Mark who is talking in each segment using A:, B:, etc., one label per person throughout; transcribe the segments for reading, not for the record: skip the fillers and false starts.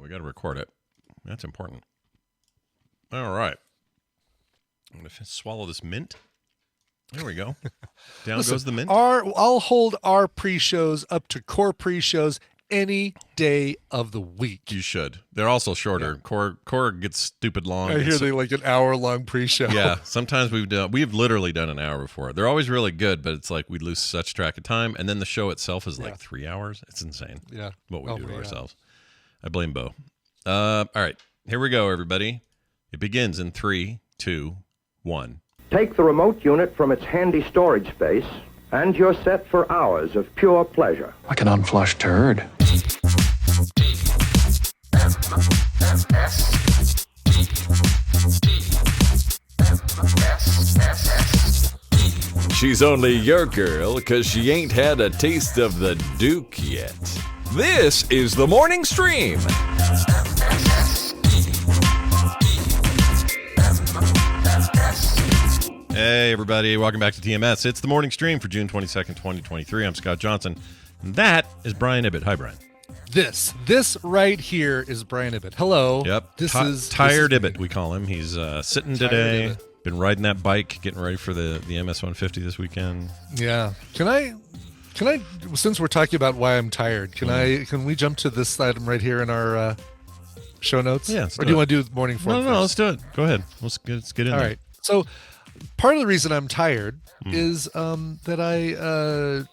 A: we got to record it. That's important. All right. I'm going to swallow this mint. There we go. Down goes the mint.
B: I'll hold our pre-shows up to core pre-shows any day of the week.
A: You should. They're also shorter. Yeah. Core gets stupid long.
B: I hear they like an hour-long pre-show.
A: Yeah. Sometimes we've literally done an hour before. They're always really good, but it's like we lose such track of time. And then the show itself is like 3 hours. It's insane.
B: Yeah.
A: What we do to ourselves. I blame Bo. All right. Here we go, everybody. It begins in 3, 2, 1.
C: Take the remote unit from its handy storage space, and you're set for hours of pure pleasure.
D: Like an unflushed turd.
E: She's only your girl because she ain't had a taste of the Duke yet. This is the Morning Stream.
A: Hey, everybody. Welcome back to TMS. It's the Morning Stream for June 22nd, 2023. I'm Scott Johnson. And that is Brian Ibbett. Hi, Brian.
B: This right here is Brian Ibbett. Hello.
A: Yep.
B: This is
A: Tired Ibbett, we call him. He's sitting today.
B: Ibbett.
A: Been riding that bike, getting ready for the MS-150 this weekend.
B: Yeah. Can I, since we're talking about why I'm tired, can we jump to this item right here in our show notes?
A: Yeah.
B: Or do you want to do morning form?
A: No, let's do it. Go ahead. Let's get in
B: All
A: there.
B: right. So part of the reason I'm tired is that I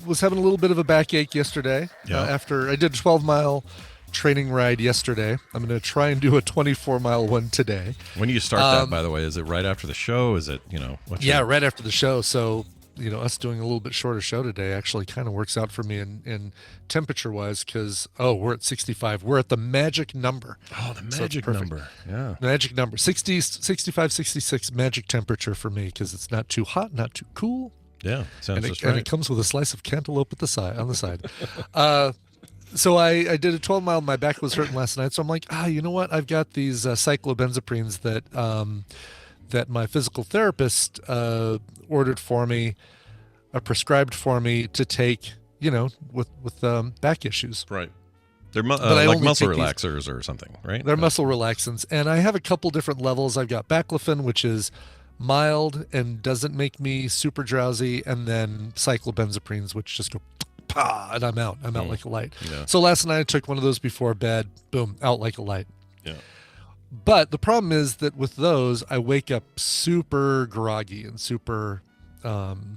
B: was having a little bit of a backache yesterday after I did a 12-mile training ride yesterday. I'm going to try and do a 24-mile one today.
A: When do you start that, by the way? Is it right after the show? Is it,
B: right after the show. So, us doing a little bit shorter show today actually kind of works out for me in temperature-wise because, we're at 65. We're at the magic number.
A: Oh, the magic number. Yeah.
B: Magic number. 60, 65, 66 magic temperature for me because it's not too hot, not too cool.
A: Yeah, sounds just
B: right.
A: right.
B: And it comes with a slice of cantaloupe on the side. So I did a 12-mile. My back was hurting last night, so I'm like, you know what? I've got these cyclobenzoprines that my physical therapist ordered for me, prescribed for me to take, with back issues.
A: Right. They're like muscle relaxers or something, right?
B: They're muscle relaxants, and I have a couple different levels. I've got baclofen, which is mild and doesn't make me super drowsy, and then cyclobenzoprines, which just go and I'm out like a light.
A: Yeah.
B: So last night I took one of those before bed, boom, out like a light.
A: Yeah.
B: But the problem is that with those I wake up super groggy and super not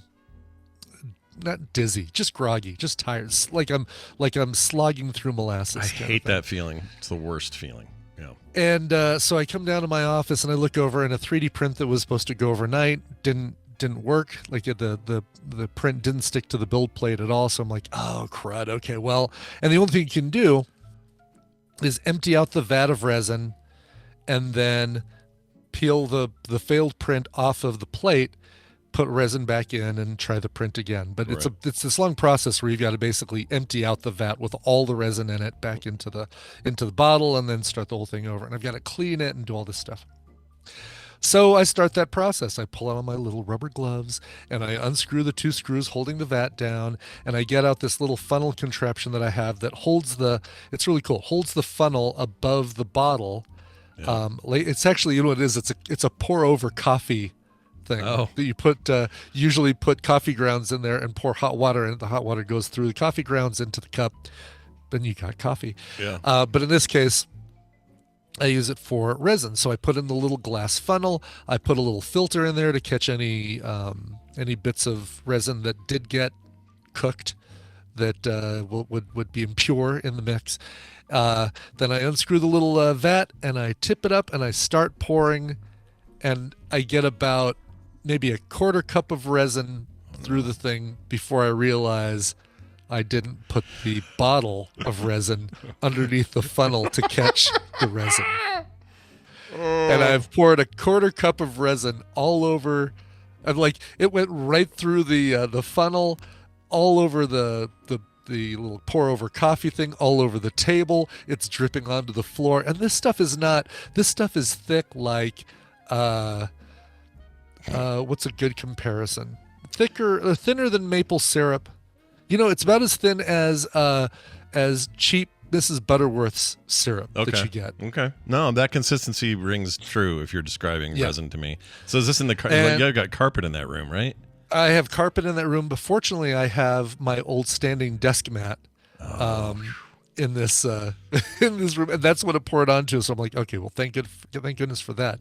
B: dizzy, just groggy, just tired, like I'm slogging through molasses.
A: I hate that feeling. It's the worst feeling. Yeah.
B: And so I come down to my office and I look over, and a 3D print that was supposed to go overnight didn't work. Like the print didn't stick to the build plate at all. So I'm like, oh crud. Okay, well, and the only thing you can do is empty out the vat of resin and then peel the failed print off of the plate, put resin back in, and try the print again. But it's this long process where you got to basically empty out the vat with all the resin in it back into the bottle, and then start the whole thing over. And I've got to clean it and do all this stuff. So I start that process. I pull out my little rubber gloves and I unscrew the 2 screws holding the vat down, and I get out this little funnel contraption that I have that holds it's really cool, holds the funnel above the bottle. Yeah. It's actually, what it is, it's a pour over coffee thing that you usually put coffee grounds in there and pour hot water in it. The hot water goes through the coffee grounds into the cup. Then you got coffee.
A: Yeah.
B: But in this case, I use it for resin. So I put in the little glass funnel. I put a little filter in there to catch any bits of resin that did get cooked that would be impure in the mix. Then I unscrew the little vat and I tip it up and I start pouring, and I get about maybe a quarter cup of resin through the thing before I realize I didn't put the bottle of resin underneath the funnel to catch the resin. And I've poured a quarter cup of resin all over. I'm like, it went right through the funnel, all over the little pour over coffee thing, all over the table. It's dripping onto the floor. And this stuff is thick like, what's a good comparison? Thinner than maple syrup. It's about as thin as cheap Mrs. Butterworth's syrup
A: Okay.
B: that you get.
A: Okay. No, that consistency rings true if you're describing resin to me. So is this in the you got carpet in that room, right?
B: I have carpet in that room, but fortunately I have my old standing desk mat in this in this room, and that's what it poured onto. So I'm like, okay, well, thank goodness for that.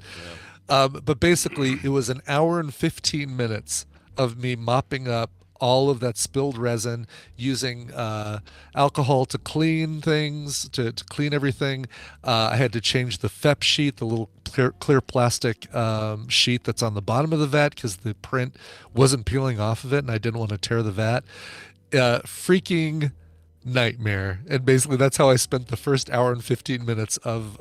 B: Yeah. But basically, it was an hour and 15 minutes of me mopping up all of that spilled resin, using alcohol to clean things, to clean everything. I had to change the FEP sheet, the little clear plastic sheet that's on the bottom of the vat, because the print wasn't peeling off of it, and I didn't want to tear the vat. Freaking nightmare. And basically that's how I spent the first hour and 15 minutes of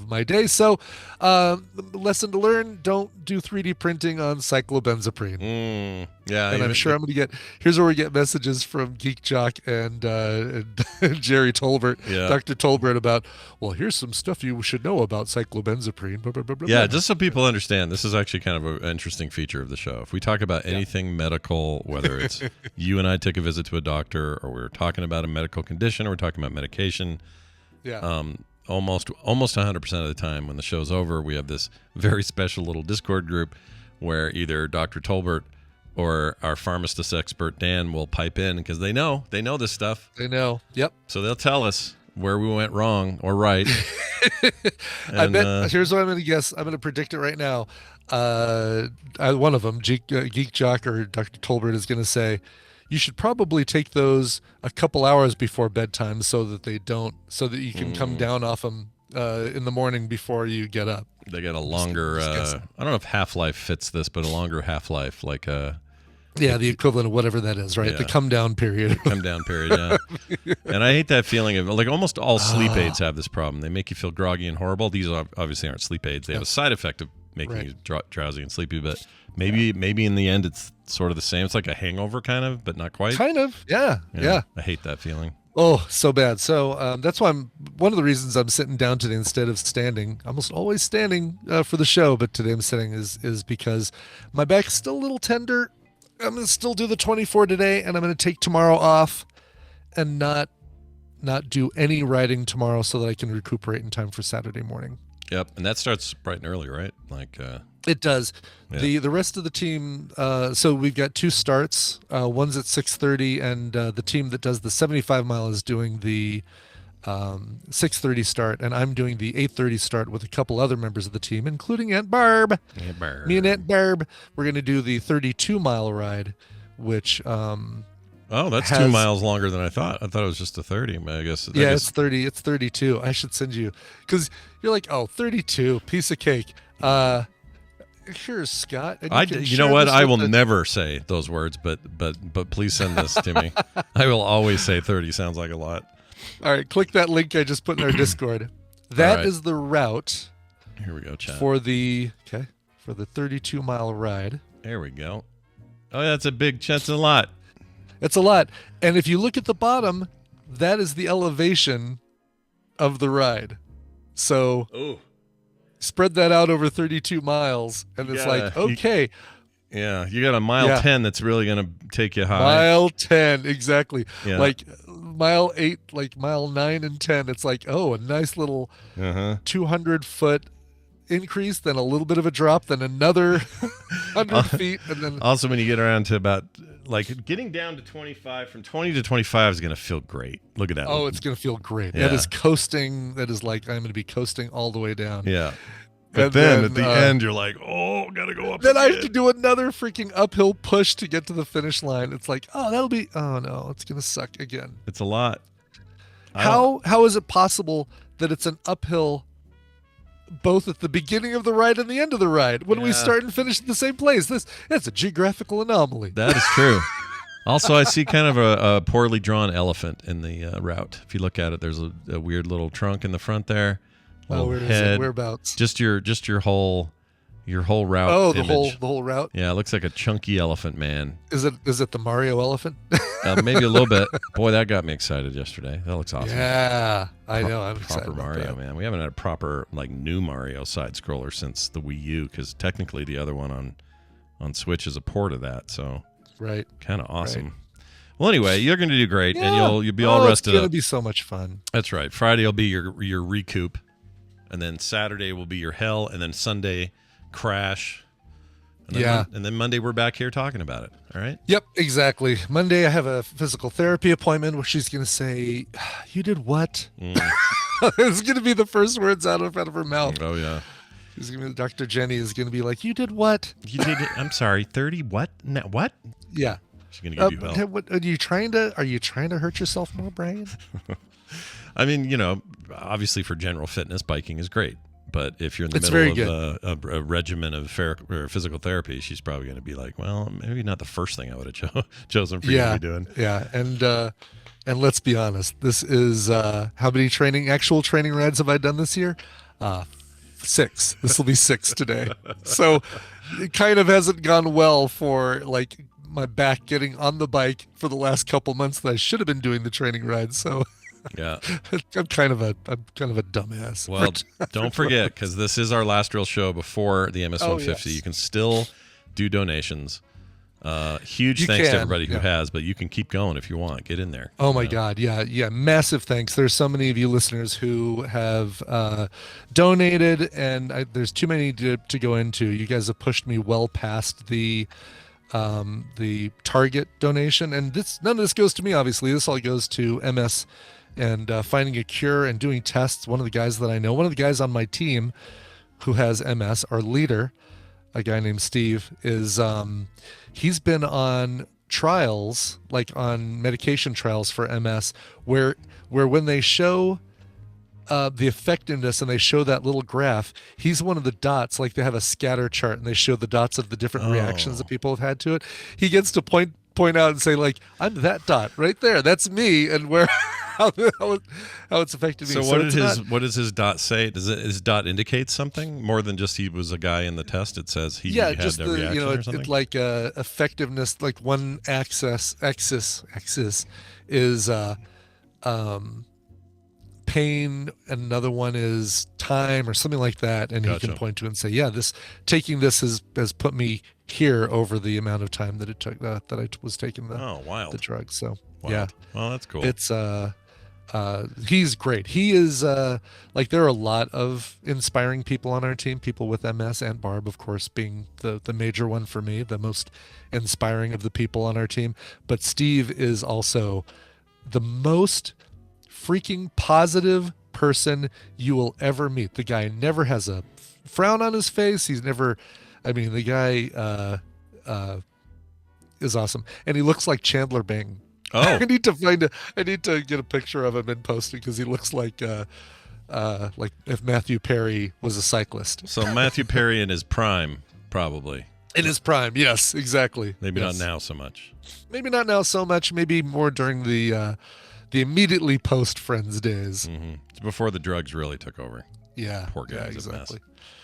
B: my day. So lesson to learn: don't do 3D printing on cyclobenzoprine.
A: Yeah,
B: and I'm sure I'm going to get, here's where we get messages from Geek Jock and Jerry Tolbert, Dr. Tolbert, about, well, here's some stuff you should know about cyclobenzoprine. Blah, blah, blah, blah,
A: yeah,
B: blah.
A: just so people understand, this is actually kind of an interesting feature of the show. If we talk about anything medical, whether it's you and I took a visit to a doctor, or we're talking about a medical condition, or we're talking about medication, almost 100% of the time when the show's over, we have this very special little Discord group where either Dr. Tolbert or our pharmacist expert Dan will pipe in, because they know this stuff.
B: They know. Yep.
A: So they'll tell us where we went wrong or right.
B: I bet. Here's what I'm going to guess. I'm going to predict it right now. One of them, Geek Jock or Dr. Tolbert, is going to say, you should probably take those a couple hours before bedtime so that you can come down off them in the morning before you get up.
A: They got a longer, I don't know if half-life fits this, but a longer half-life, like
B: the equivalent of whatever that is, right?
A: Yeah.
B: The come down period.
A: Yeah. And I hate that feeling of, like, almost all sleep aids have this problem. They make you feel groggy and horrible. These obviously aren't sleep aids. They have a side effect of making you drowsy and sleepy, but maybe in the end it's sort of the same. It's like a hangover kind of, but not quite.
B: Kind of. Yeah.
A: I hate that feeling.
B: Oh, so bad. So that's why one of the reasons I'm sitting down today instead of standing. Almost always standing for the show, but today I'm sitting is because my back's still a little tender. I'm going to still do the 24 today, and I'm going to take tomorrow off and not do any riding tomorrow so that I can recuperate in time for Saturday morning.
A: Yep, and that starts bright and early, right? Like
B: it does. Yeah. The rest of the team, so we've got two starts. One's at 6:30, and the team that does the 75 mile is doing the 6:30 start, and I'm doing the 8:30 start with a couple other members of the team, including Aunt Barb. Me and Aunt Barb. We're going to do the 32 mile ride, which
A: that's 2 miles longer than I thought. I thought it was just a 30. I guess.
B: It's 30. It's 32. I should send you, because you're like, 32, piece of cake. Here's Scott. And
A: you know what? I will never say those words, but please send this to me. I will always say 30 sounds like a lot.
B: All right, click that link I just put in our Discord. That is the route.
A: Here we go, chat.
B: For the 32 mile ride.
A: There we go. Oh, that's a big. That's a lot.
B: It's a lot. And if you look at the bottom, that is the elevation of the ride. So spread that out over 32 miles, and it's okay.
A: You got a mile 10 that's really going to take you high.
B: Mile 10, exactly.
A: Yeah.
B: Like mile 8, like mile 9 and 10, it's like, a nice little 200-foot increase, then a little bit of a drop, then another 100 feet. And then
A: also, when you get around to about, like, getting down to 25, from 20 to 25 is going to feel great. Look at that.
B: Oh, it's going to feel great.
A: Yeah.
B: That is coasting. That is like, I'm going to be coasting all the way down.
A: Yeah. But then at the end, you're like, gotta go up.
B: Then I have to do another freaking uphill push to get to the finish line. It's like, it's going to suck again.
A: It's a lot.
B: How is it possible that it's an uphill both at the beginning of the ride and the end of the ride when we start and finish in the same place? It's a geographical anomaly.
A: That is true. Also, I see kind of a poorly drawn elephant in the route. If you look at it, there's a weird little trunk in the front there.
B: Where is it? Whereabouts?
A: Just your whole route.
B: Oh,
A: image.
B: the whole route.
A: Yeah, it looks like a chunky elephant man.
B: Is it the Mario elephant?
A: Maybe a little bit. Boy, that got me excited yesterday. That looks awesome.
B: Yeah, I know. I'm excited
A: proper
B: about
A: Mario,
B: that.
A: man. We haven't had a proper new Mario side scroller since the Wii U, because technically the other one on Switch is a port of that. So
B: right,
A: kind of awesome.
B: Right.
A: Well, anyway, you're going to do great,
B: Yeah.
A: and you'll be all rested
B: It's going
A: up.
B: to be so much fun.
A: That's right. Friday will be your recoup, and then Saturday will be your hell, and then Sunday crash. And then and then Monday we're back here talking about it. All right.
B: Yep, exactly. Monday I have a physical therapy appointment where she's going to say, "You did what?" It's going to be the first words out of her mouth.
A: Oh yeah.
B: She's going to be, Dr. Jenny is going to be like, "You did what?"
A: You did. I'm sorry. 30. What? No, what?
B: Yeah.
A: She's going to give you hell.
B: What, are you trying to hurt yourself more, Brian?
A: I mean, obviously for general fitness, biking is great. But if you're in the middle of a regimen of physical therapy, she's probably going to be like, well, maybe not the first thing I would have chosen for you to be doing.
B: Yeah, and let's be honest, this is how many actual training rides have I done this year? 6. This will be 6 today. So it kind of hasn't gone well for like my back getting on the bike for the last couple months that I should have been doing the training rides. So.
A: Yeah,
B: I'm kind of a dumbass.
A: Well, don't forget, because this is our last real show before the MS 150. Yes. You can still do donations. Huge thanks to everybody who has, but you can keep going if you want. Get in there.
B: Oh my God, yeah, massive thanks. There's so many of you listeners who have donated, and there's too many to go into. You guys have pushed me well past the target donation, and none of this goes to me. Obviously, this all goes to MS. And finding a cure and doing tests. One of the guys that I know, one of the guys on my team who has MS, our leader, a guy named Steve, is he's been on trials, like on medication trials for MS, where when they show the effectiveness and they show that little graph, he's one of the dots. Like they have a scatter chart and they show the dots of the different reactions that people have had to it. He gets to point out and say, like, I'm that dot right there. That's me, and where. How it's affected me.
A: So what does his dot say? Does his dot indicate something more than just he was a guy in the test? It says he had
B: just
A: a reaction or something?
B: it's like effectiveness. Like one axis is pain, and another one is time or something like that, and he can point to it and say, yeah, taking this has put me here over the amount of time that it took that I was taking the drug. So yeah,
A: well, that's cool.
B: It's he's great. He is like, there are a lot of inspiring people on our team, people with MS, and Barb, of course, being the major one for me, the most inspiring of the people on our team. But Steve is also the most freaking positive person you will ever meet. The guy never has a frown on his face. The guy is awesome. And he looks like Chandler Bing.
A: Oh,
B: I need to get a picture of him and post it, because he looks like if Matthew Perry was a cyclist.
A: So Matthew Perry in his prime, probably.
B: In his prime, yes, exactly.
A: Maybe not now so much.
B: Maybe not now so much. Maybe more during the immediately post Friends days.
A: Mm-hmm. Before the drugs really took over.
B: Yeah.
A: Poor guy was a mess.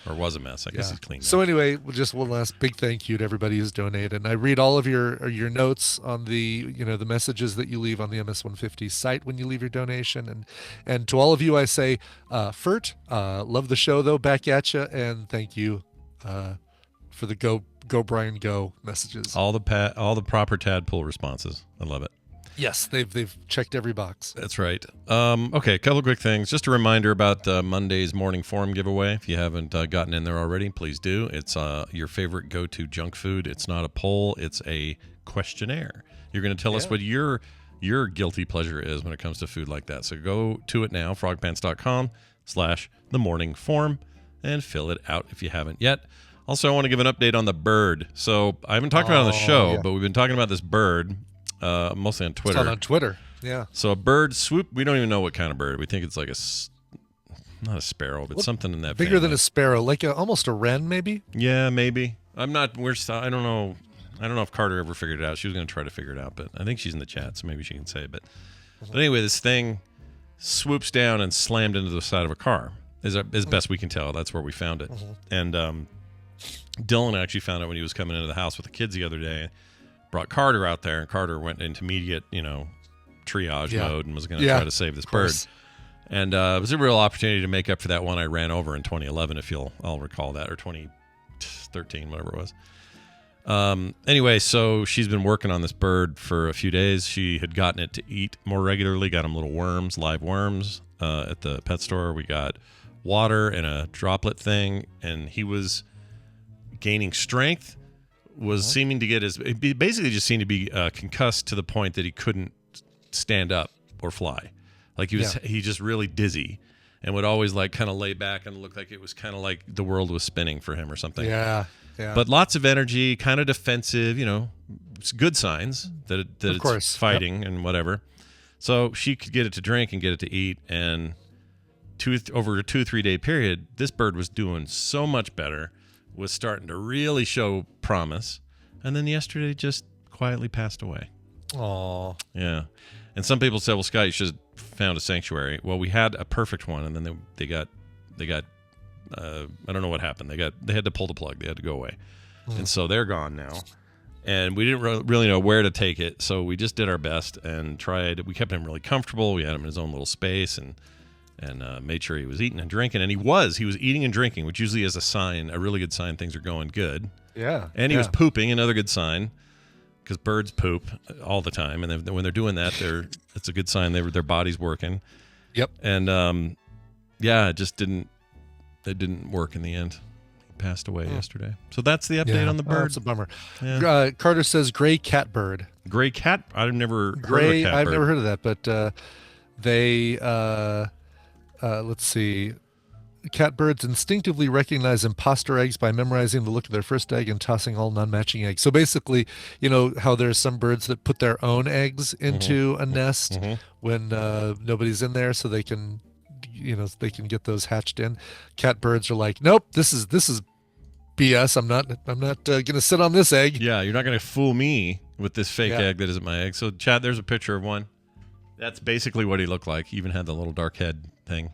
A: Or was a mess. I guess he's clean now.
B: So anyway, just one last big thank you to everybody who's donated. And I read all of your notes on the messages that you leave on the MS-150 site when you leave your donation. And to all of you, I say, Fert, love the show though, back at you, and thank you for the go Brian go messages.
A: All the proper tadpole responses. I love it.
B: Yes, they've checked every box.
A: That's right. Okay, a couple of quick things. Just a reminder about Monday's morning forum giveaway. If you haven't gotten in there already, please do. It's your favorite go-to junk food. It's not a poll. It's a questionnaire. You're going to tell us what your guilty pleasure is when it comes to food like that. So go to it now, frogpants.com/themorningforum, and fill it out if you haven't yet. Also, I want to give an update on the bird. So I haven't talked about it on the show, but we've been talking about this bird. Mostly on Twitter.
B: It's on Twitter, yeah.
A: So a bird swoop. We don't even know what kind of bird. We think it's like not a sparrow, but something in that
B: bigger
A: family.
B: than a sparrow, like almost a wren, maybe.
A: Yeah, maybe. I don't know. I don't know if Carter ever figured it out. She was going to try to figure it out, but I think she's in the chat, so maybe she can say. But anyway, this thing swoops down and slammed into the side of a car. As best we can tell, that's where we found it. And Dylan actually found it when he was coming into the house with the kids the other day. Brought Carter out there, and Carter went into immediate, triage mode and was going to try to save this bird. And it was a real opportunity to make up for that one I ran over in 2011, if I'll recall that, or 2013, whatever it was. Anyway, so she's been working on this bird for a few days. She had gotten it to eat more regularly, got him little worms, live worms at the pet store. We got water and a droplet thing, and he was gaining strength, was seeming to get basically just seemed to be concussed to the point that he couldn't stand up or fly. Like he just really dizzy and would always like kind of lay back and look like it was kind of like the world was spinning for him or something.
B: Yeah. Yeah.
A: But lots of energy, kind of defensive, it's good signs that it's fighting and whatever. So she could get it to drink and get it to eat, and over a 2-3 day period, this bird was doing so much better, was starting to really show promise, and then yesterday just quietly passed away.
B: Aw.
A: Yeah. And some people said, well, Scott, you should have found a sanctuary. Well, we had a perfect one, and then they got I don't know what happened. They had to pull the plug. They had to go away. And so they're gone now. And we didn't really know where to take it, so we just did our best and tried. We kept him really comfortable. We had him in his own little space and made sure he was eating and drinking. And he was eating and drinking, which usually is a really good sign things are going good.
B: Yeah.
A: And he was pooping, another good sign, because birds poop all the time. And when they're doing that, it's a good sign their body's working.
B: Yep.
A: And, it just didn't work in the end. He passed away yesterday. So that's the update on the bird.
B: It's a bummer.
A: Yeah.
B: Carter says gray catbird.
A: Gray cat? I've never heard of a catbird.
B: I've never heard of that, but they, let's see. Catbirds instinctively recognize imposter eggs by memorizing the look of their first egg and tossing all non-matching eggs. So basically, how there's some birds that put their own eggs into a nest when nobody's in there, so they can get those hatched in. Catbirds are like, nope, this is BS. I'm not going to sit on this egg.
A: Yeah, you're not going to fool me with this fake egg that isn't my egg. So, Chad, there's a picture of one. That's basically what he looked like. He even had the little dark head thing.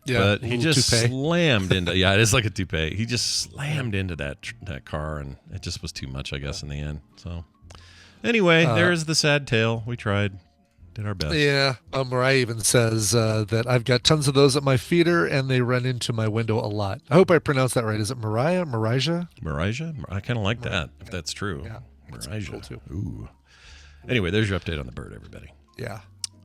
B: Yeah,
A: but he just slammed into. Yeah, it is like a toupee. He just slammed into that car, and it just was too much, I guess, in the end. So, anyway, there's the sad tale. We tried. Did our best. Yeah.
B: Mariah even says that I've got tons of those at my feeder, and they run into my window a lot. I hope I pronounced that right. Is it Mariah? Marijah?
A: I kind of like that, if that's true.
B: Yeah.
A: Marijah.
B: Cool too.
A: Ooh. Anyway, there's your update on the bird, everybody.
B: Yeah.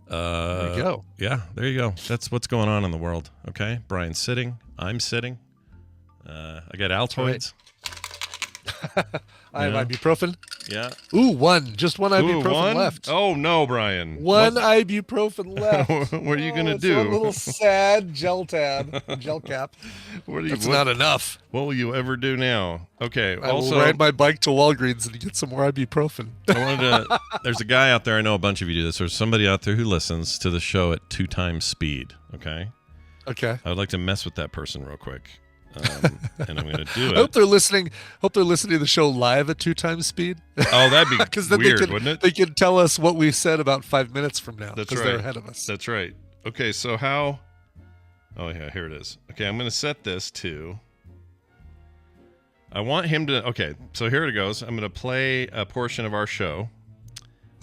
B: There you go.
A: Yeah, there you go. That's what's going on in the world. Okay? Brian's sitting. I'm sitting. I got Altoids.
B: I have ibuprofen.
A: Yeah.
B: Ooh, just one ibuprofen left.
A: Oh, no, Brian.
B: One ibuprofen left.
A: What are you going to do?
B: A little sad gel cap. That's not enough.
A: What will you ever do now? Okay.
B: I will ride my bike to Walgreens and get some more ibuprofen.
A: There's a guy out there, I know a bunch of you do this. There's somebody out there who listens to the show at 2 times speed. Okay?
B: Okay.
A: I would like to mess with that person real quick. And I'm going to do it.
B: I hope they're listening to the show live at 2 times speed.
A: Oh, that'd be weird, wouldn't it?
B: They can tell us what we said about 5 minutes from now.
A: That's right.
B: They're ahead of us.
A: That's right. Okay, so how... Oh, yeah, here it is. Okay, I'm going to set this to... I want him to... Okay, so here it goes. I'm going to play a portion of our show.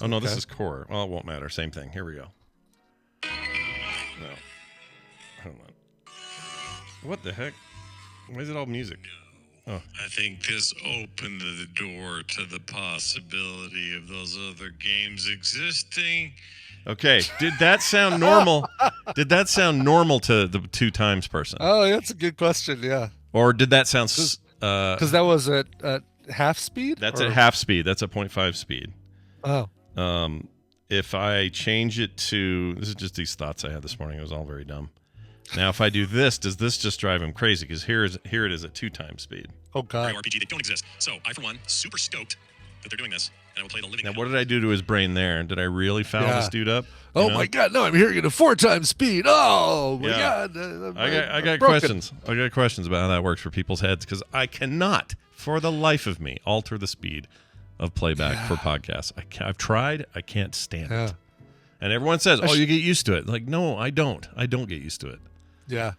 A: Oh, no, This is core. Well, it won't matter. Same thing. Here we go. No. Hold on. What the heck? Why is it all music?
D: Oh. I think this opened the door to the possibility of those other games existing.
A: Okay. Did that sound normal? Did that sound normal to the 2 times person?
B: Oh, that's a good question. Yeah.
A: Or did that sound...
B: Because that was at half speed?
A: That's at half speed. That's at 0.5 speed.
B: Oh.
A: If I change it to... This is just these thoughts I had this morning. It was all very dumb. Now, if I do this, does this just drive him crazy? Because here it is at 2 times speed.
B: Oh, God.
D: RPG, they don't exist. So, I, for one, super stoked that they're doing this, and I will play the living...
A: Now, what did I do to his brain there? Did I really foul this dude up?
B: Oh, my God. No, I'm hearing it at 4 times speed. Oh, my God.
A: I got questions. I got questions about how that works for people's heads, because I cannot, for the life of me, alter the speed of playback for podcasts. I've tried. I can't stand it. And everyone says, you get used to it. Like, no, I don't. I don't get used to it.
B: Yeah.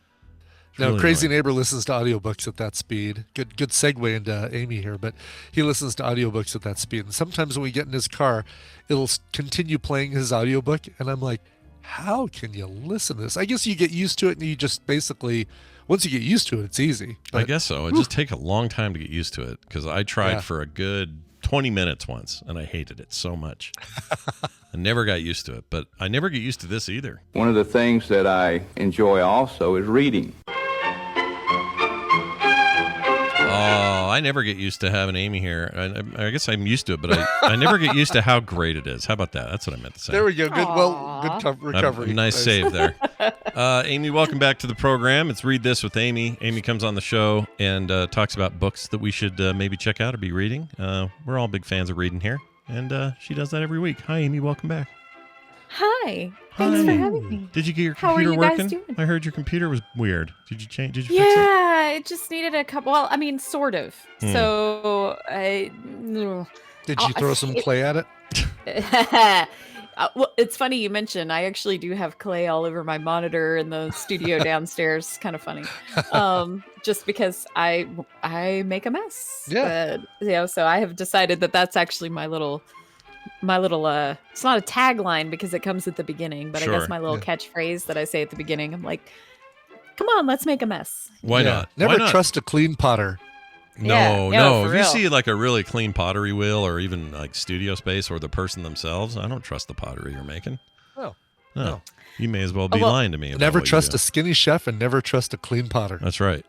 B: No, really Crazy Neighbor listens to audiobooks at that speed. Good segue into Amy here, but he listens to audiobooks at that speed. And sometimes when we get in his car, it'll continue playing his audiobook, and I'm like, how can you listen to this? I guess you get used to it, and you just basically Once you get used to it, it's easy.
A: I guess so. It just takes a long time to get used to it because I tried for a good 20 minutes once and I hated it so much. I never got used to it, but I never get used to this either.
F: One of the things that I enjoy also is reading.
A: Oh, I never get used to having Amy here. I guess I'm used to it, but I never get used to how great it is. How about that? That's what I meant to say.
B: There we go. Good. Well, good recovery.
A: Nice save there. Amy, welcome back to the program. It's Read This with Amy. Amy comes on the show and talks about books that we should maybe check out or be reading. We're all big fans of reading here, and she does that every week. Hi, Amy. Welcome back.
G: Hi. Thanks for having me.
A: Did you get your
G: How are
A: computer
G: you
A: working?
G: guys doing?
A: I heard your computer was weird. Did you change? Did you fix it?
G: Yeah, it just needed a couple. Well, I mean, sort of. So I.
B: Did you throw some clay at it?
G: Well, it's funny you mentioned. I actually do have clay all over my monitor in the studio downstairs. Kind of funny, just because I make a mess.
B: Yeah.
G: But, so I have decided that that's actually my little. It's not a tagline because it comes at the beginning, but I guess my little catchphrase that I say at the beginning. I'm like, come on, let's make a mess.
A: Why not?
B: Never
A: Why not?
B: trust a clean potter.
A: No.
G: for
A: If you
G: real.
A: see like a really clean pottery wheel or even like studio space or the person themselves, I don't trust the pottery you're making. No. You may as well be lying to me. About
B: Never
A: what you
B: trust
A: do.
B: a skinny chef and never trust a clean potter.
A: That's right.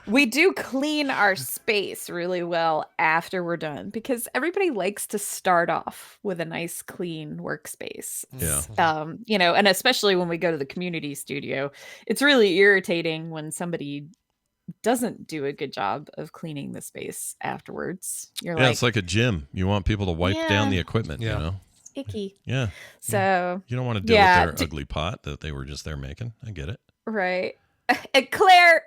G: We do clean our space really well after we're done because everybody likes to start off with a nice clean workspace.
A: Yeah.
G: And especially when we go to the community studio, it's really irritating when somebody doesn't do a good job of cleaning the space afterwards. You're like,
A: It's like a gym. You want people to wipe down the equipment, you know?
G: icky.
A: Yeah.
G: So
A: You don't want to deal with their ugly pot that they were just there making. I get it.
G: right. And Claire,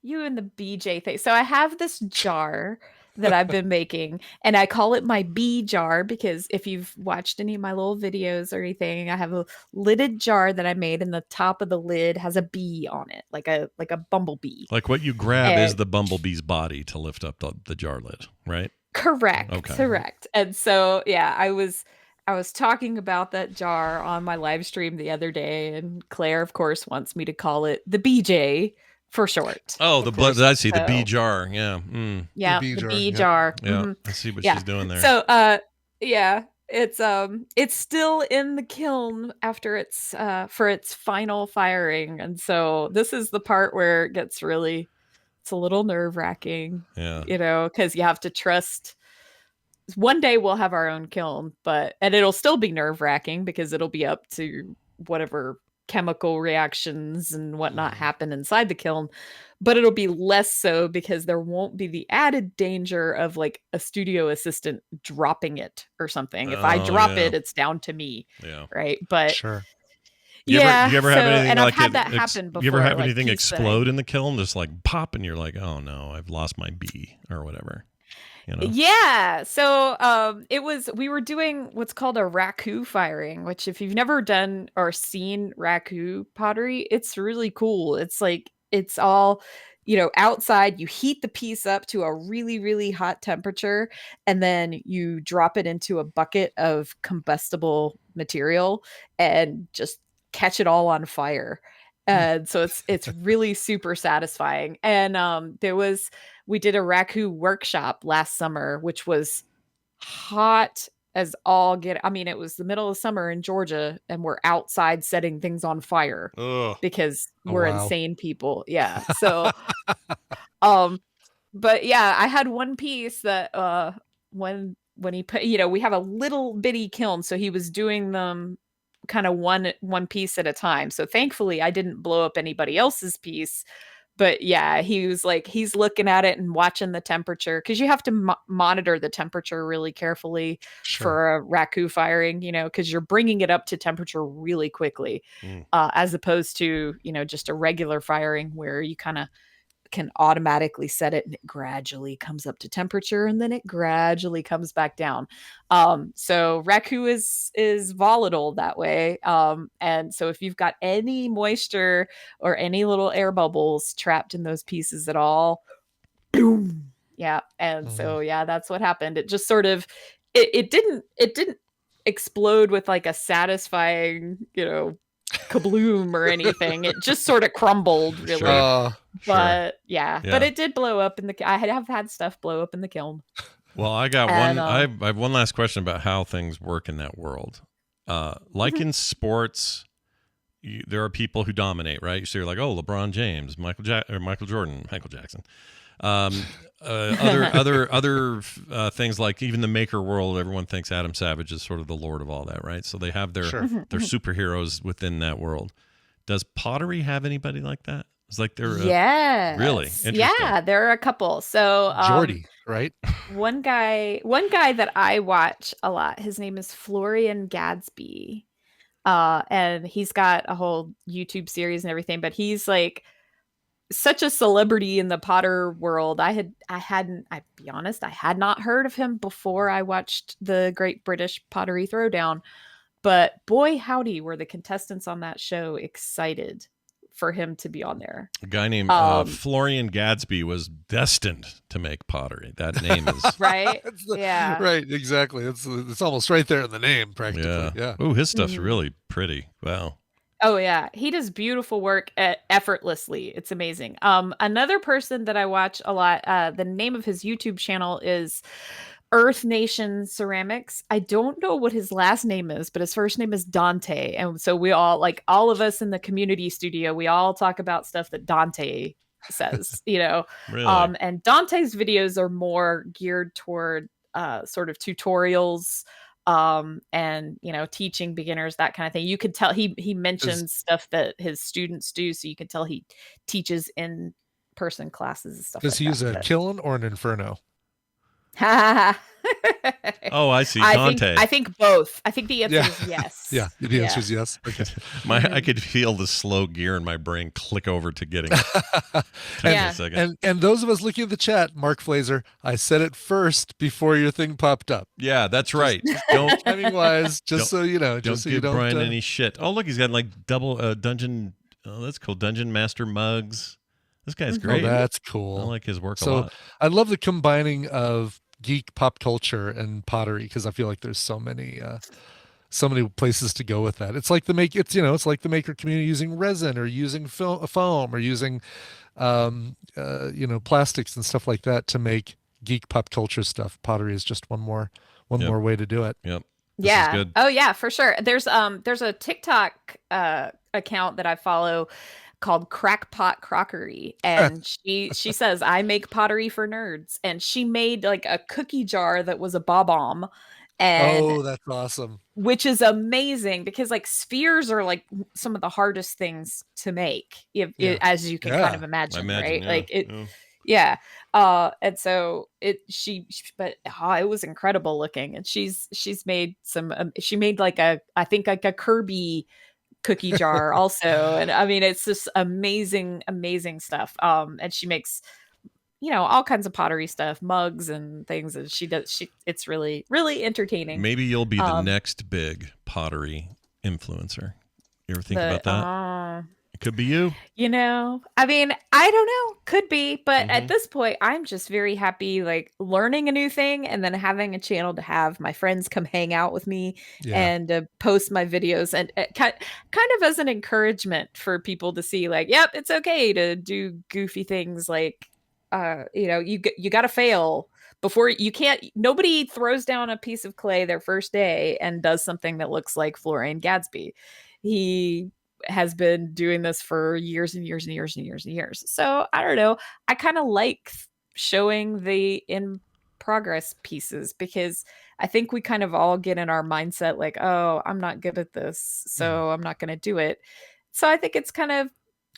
G: you and the BJ thing. So I have this jar that I've been making, and I call it my bee jar because if you've watched any of my little videos or anything, I have a lidded jar that I made, and the top of the lid has a bee on it, like a bumblebee.
A: Like what you grab is the bumblebee's body to lift up the jar lid, right?
G: Correct.
A: Okay.
G: Correct. And so, I was talking about that jar on my live stream the other day, and Claire, of course, wants me to call it the BJ for short.
A: Oh, the blood. I see the bee jar. Yeah.
G: Yeah,
B: The
G: the
B: bee
G: bee
B: jar,
G: jar.
A: Yeah.
G: Mhm.
A: I see what
G: Yeah.
A: she's doing there.
G: So, it's still in the kiln after its for its final firing, and so this is the part where it gets really, it's a little nerve-wracking.
A: Yeah.
G: Because you have to trust. One day we'll have our own kiln, and it'll still be nerve-wracking because it'll be up to whatever chemical reactions and whatnot happen inside the kiln, but it'll be less so because there won't be the added danger of like a studio assistant dropping it or something. If I drop it, it's down to me.
A: Yeah.
G: Right. But
B: Sure.
A: You ever have anything
G: and
A: like
G: I've had that happen before.
A: You ever have
G: like
A: anything
G: Keith said.
A: explode in the kiln, just like pop, and you're like, oh no, I've lost my bee or whatever.
G: Yeah. So we were doing what's called a raku firing, which if you've never done or seen raku pottery, it's really cool. It's like, it's all, outside, you heat the piece up to a really, really hot temperature, and then you drop it into a bucket of combustible material and just catch it all on fire. And so it's really super satisfying. And we did a raku workshop last summer, which was hot as all get. I mean, it was the middle of summer in Georgia, and we're outside setting things on fire because we're insane people. Yeah. So, but yeah, I had one piece that when he put, we have a little bitty kiln, so he was doing them kind of one piece at a time. So thankfully I didn't blow up anybody else's piece. But yeah, he was like, he's looking at it and watching the temperature, because you have to monitor the temperature really carefully for a raku firing, because you're bringing it up to temperature really quickly, as opposed to, just a regular firing where you kind of can automatically set it and it gradually comes up to temperature and then it gradually comes back down. So raku is volatile that way. And so if you've got any moisture or any little air bubbles trapped in those pieces at all, boom. Yeah. And so, that's what happened. It just sort of, it didn't explode with like a satisfying, kabloom or anything. It just sort of crumbled, really.
A: Sure.
G: But but it did blow up in the. I have had stuff blow up in the kiln.
A: Well, I got one. I have one last question about how things work in that world. Like in sports, there are people who dominate, right? So you're like, oh, LeBron James, Michael Jordan, Michael Jackson. Other things like even the maker world, everyone thinks Adam Savage is sort of the lord of all that, right? So they have their superheroes within that world. Does pottery have anybody like that? It's like they're really interesting.
G: Yeah, there are a couple. So
B: Jordy, right?
G: one guy that I watch a lot, his name is Florien Gadsby. And he's got a whole YouTube series and everything, but he's like such a celebrity in the potter world. I'll be honest, I had not heard of him before I watched the Great British Pottery Throwdown, but boy, howdy, were the contestants on that show excited for him to be on there.
A: A guy named Florien Gadsby was destined to make pottery. That name is
G: right.
B: Right. Exactly. It's almost right there in the name, practically. Yeah.
A: Oh, his stuff's really pretty. Wow.
G: Oh yeah, he does beautiful work effortlessly. It's amazing. Another person that I watch a lot. The name of his YouTube channel is Earth Nation Ceramics. I don't know what his last name is, but his first name is Dante. And so we all, like all of us in the community studio, we all talk about stuff that Dante says,
A: Really?
G: And Dante's videos are more geared toward sort of tutorials and teaching beginners, that kind of thing. You could tell he mentions stuff that his students do, so you can tell he teaches in person classes and stuff.
B: Does he use a kiln or an inferno?
A: Oh, I see. Dante.
G: I think both. I think the answer is yes.
B: Yeah, the answer is yes. Okay.
A: I could feel the slow gear in my brain click over to getting it.
B: And those of us looking at the chat, Mark Flazer, I said it first before your thing popped up.
A: Yeah, that's right. Don't
B: timing wise, so you know.
A: Don't give Brian any shit. Oh, look, he's got like double dungeon. Oh, that's cool. Dungeon Master mugs. This guy's great.
B: Oh, that's cool.
A: I like his work a lot.
B: I love the combining of geek pop culture and pottery, because I feel like there's so many places to go with that. It's like the maker community using resin or using foam or using plastics and stuff like that to make geek pop culture stuff. Pottery is just one more way to do it.
A: Yep.
G: Yeah. Good. Oh yeah, for sure. There's a TikTok account that I follow called Crackpot Crockery, and she says, I make pottery for nerds, and she made like a cookie jar that was a bob-omb, and
B: that's awesome,
G: which is amazing because like spheres are like some of the hardest things to make, as you can kind of imagine, right?
A: Yeah.
G: Like it and so it was incredible looking, and she's made some she made like I think like a Kirby cookie jar also, and I mean it's just amazing stuff. And she makes all kinds of pottery stuff, mugs and things, and it's really entertaining.
A: Maybe you'll be the next big pottery influencer. You ever think about that? It could be you.
G: I mean, I don't know, could be, but at this point I'm just very happy like learning a new thing and then having a channel to have my friends come hang out with me and post my videos, and kind of as an encouragement for people to see like, yep, it's okay to do goofy things, like you got to fail before nobody throws down a piece of clay their first day and does something that looks like Florien Gadsby. He has been doing this for years and years and years and years and years. So I don't know. I kind of like showing the in progress pieces, because I think we kind of all get in our mindset like, oh, I'm not good at this, so I'm not going to do it. So I think it's kind of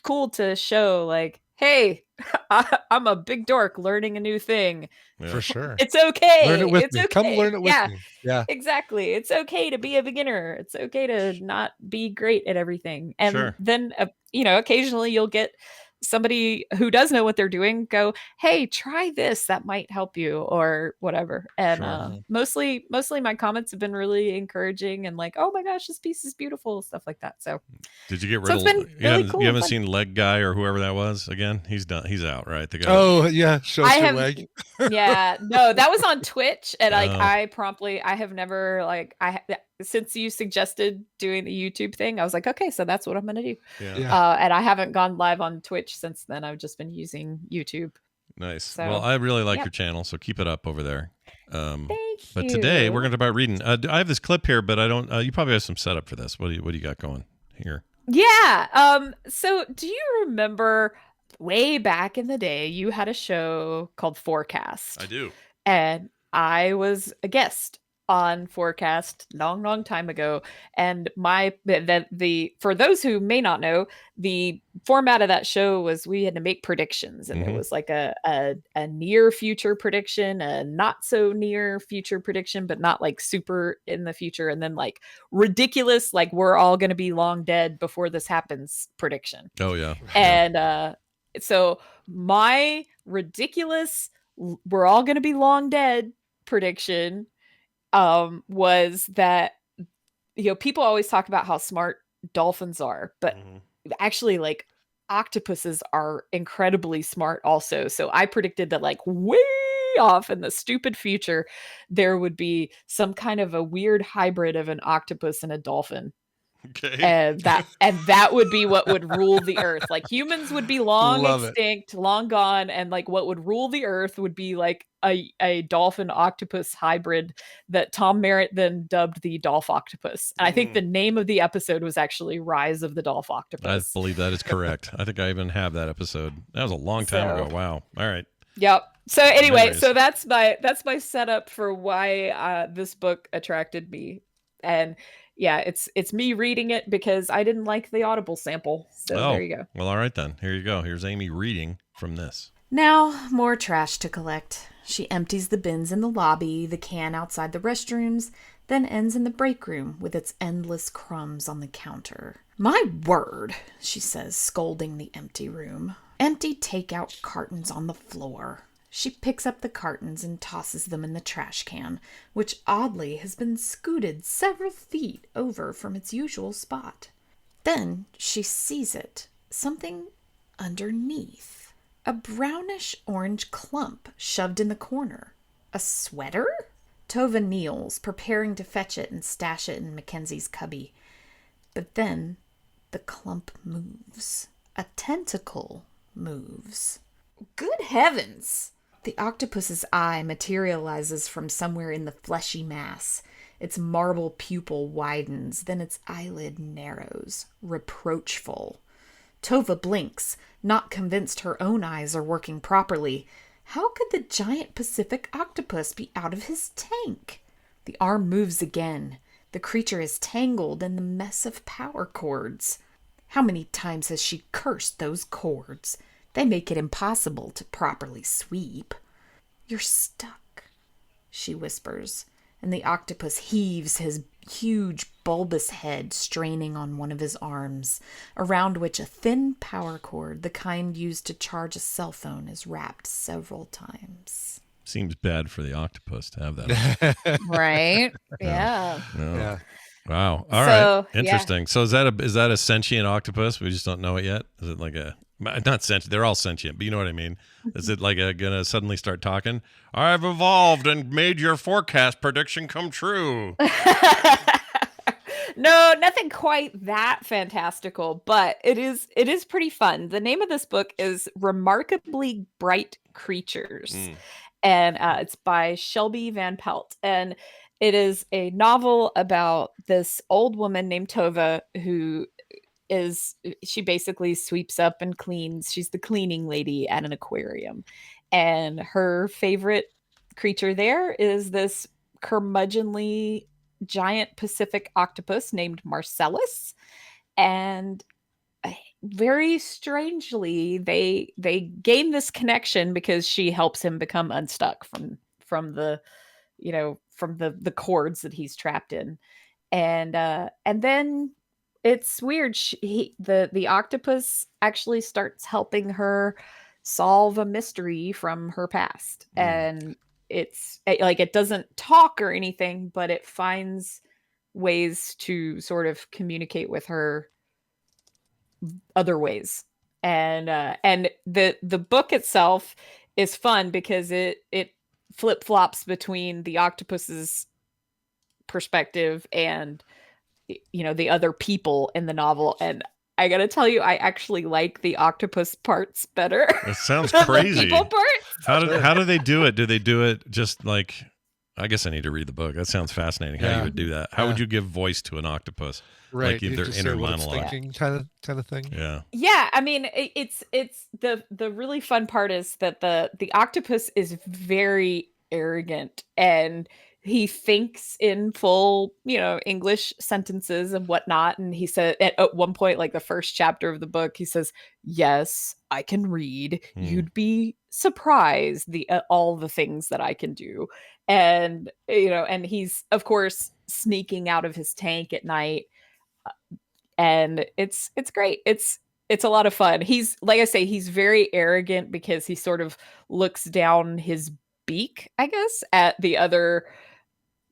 G: cool to show like, hey, I'm a big dork learning a new thing.
B: Yeah. For sure.
G: It's okay.
B: Learn it with me.
G: Okay.
B: Come learn it with me. Yeah.
G: Exactly. It's okay to be a beginner. It's okay to not be great at everything. And then, occasionally you'll get somebody who does know what they're doing go, hey, try this, that might help you, or whatever. And mostly my comments have been really encouraging and like, oh my gosh, this piece is beautiful, stuff like that. So
A: did you get rid of you haven't seen Leg Guy or whoever that was again? He's done, he's out, right? The guy.
B: Oh yeah, shows your leg.
G: Yeah, no, that was on Twitch, and like I have never like since you suggested doing the YouTube thing, I was like, okay, so that's what I'm going to do.
A: Yeah.
G: And I haven't gone live on Twitch since then. I've just been using YouTube.
A: Nice.
G: So,
A: well, I really like your channel, so keep it up over there.
G: Thank you.
A: But today we're going to talk about reading. I have this clip here, but I don't. You probably have some setup for this. What do you got going here?
G: Yeah. So do you remember way back in the day, you had a show called Forecast?
A: I do.
G: And I was a guest on Forecast long time ago. And for those who may not know, the format of that show was we had to make predictions, and there was like a near future prediction, a not so near future prediction, but not like super in the future, and then like ridiculous, like we're all going to be long dead before this happens prediction.
A: Oh yeah.
G: And so my ridiculous we're all going to be long dead prediction was that, people always talk about how smart dolphins are, but actually like octopuses are incredibly smart also. So I predicted that like way off in the stupid future, there would be some kind of a weird hybrid of an octopus and a dolphin.
A: Okay.
G: And that would be what would rule the earth. Like humans would be long extinct, long gone, and like what would rule the earth would be like a dolphin octopus hybrid that Tom Merritt then dubbed the Dolph Octopus. And I think the name of the episode was actually Rise of the Dolph Octopus.
A: I believe that is correct. I think I even have that episode. That was a long time ago. Wow. All right.
G: Yep. So anyway, so that's my setup for why this book attracted me. And yeah, it's me reading it because I didn't like the Audible sample. So there you go.
A: Well, all right then. Here you go. Here's Amy reading from this.
H: Now, more trash to collect. She empties the bins in the lobby, the can outside the restrooms, then ends in the break room with its endless crumbs on the counter. My word, she says, scolding the empty room. Empty takeout cartons on the floor. She picks up the cartons and tosses them in the trash can, which oddly has been scooted several feet over from its usual spot. Then she sees it, something underneath. A brownish-orange clump shoved in the corner. A sweater? Tova kneels, preparing to fetch it and stash it in Mackenzie's cubby. But then the clump moves. A tentacle moves. Good heavens! The octopus's eye materializes from somewhere in the fleshy mass. Its marble pupil widens, then its eyelid narrows, reproachful. Tova blinks, not convinced her own eyes are working properly. How could the giant Pacific octopus be out of his tank? The arm moves again. The creature is tangled in the mess of power cords. How many times has she cursed those cords? They make it impossible to properly sweep. You're stuck, she whispers, and the octopus heaves his huge bulbous head, straining on one of his arms, around which a thin power cord, the kind used to charge a cell phone, is wrapped several times.
A: Seems bad for the octopus to have that.
G: Right? Yeah.
A: No.
B: Yeah.
A: Wow. All right. Interesting. So is that a sentient octopus? We just don't know it yet. Is it like not sentient? They're all sentient, but you know what I mean. Is it like gonna suddenly start talking? I've evolved and made your forecast prediction come true.
G: No, nothing quite that fantastical, but it is pretty fun. The name of this book is Remarkably Bright Creatures, and it's by Shelby Van Pelt, and it is a novel about this old woman named Tova who she basically sweeps up and cleans. She's the cleaning lady at an aquarium, and her favorite creature there is this curmudgeonly giant Pacific octopus named Marcellus. And very strangely, they gain this connection because she helps him become unstuck from the cords that he's trapped in. And then it's weird. The octopus actually starts helping her solve a mystery from her past. And it's like, it doesn't talk or anything, but it finds ways to sort of communicate with her other ways. And the book itself is fun because it flip-flops between the octopus's perspective and the other people in the novel. And I gotta tell you, I actually like the octopus parts better.
A: That sounds
G: than the
A: crazy.
G: people parts.
A: How do they do it? Do they do it just like? I guess I need to read the book. That sounds fascinating. How you would do that? How would you give voice to an octopus?
B: Right,
A: like their inner monologue,
B: kind of thing.
A: Yeah.
G: Yeah, I mean, it's the really fun part is that the octopus is very arrogant and he thinks in full, English sentences and whatnot. And he said at one point, like the first chapter of the book, he says, "Yes, I can read. You'd be surprised all the things that I can do." And, and he's of course sneaking out of his tank at night. And it's great. It's a lot of fun. He's, like I say, he's very arrogant because he sort of looks down his beak, I guess, at the other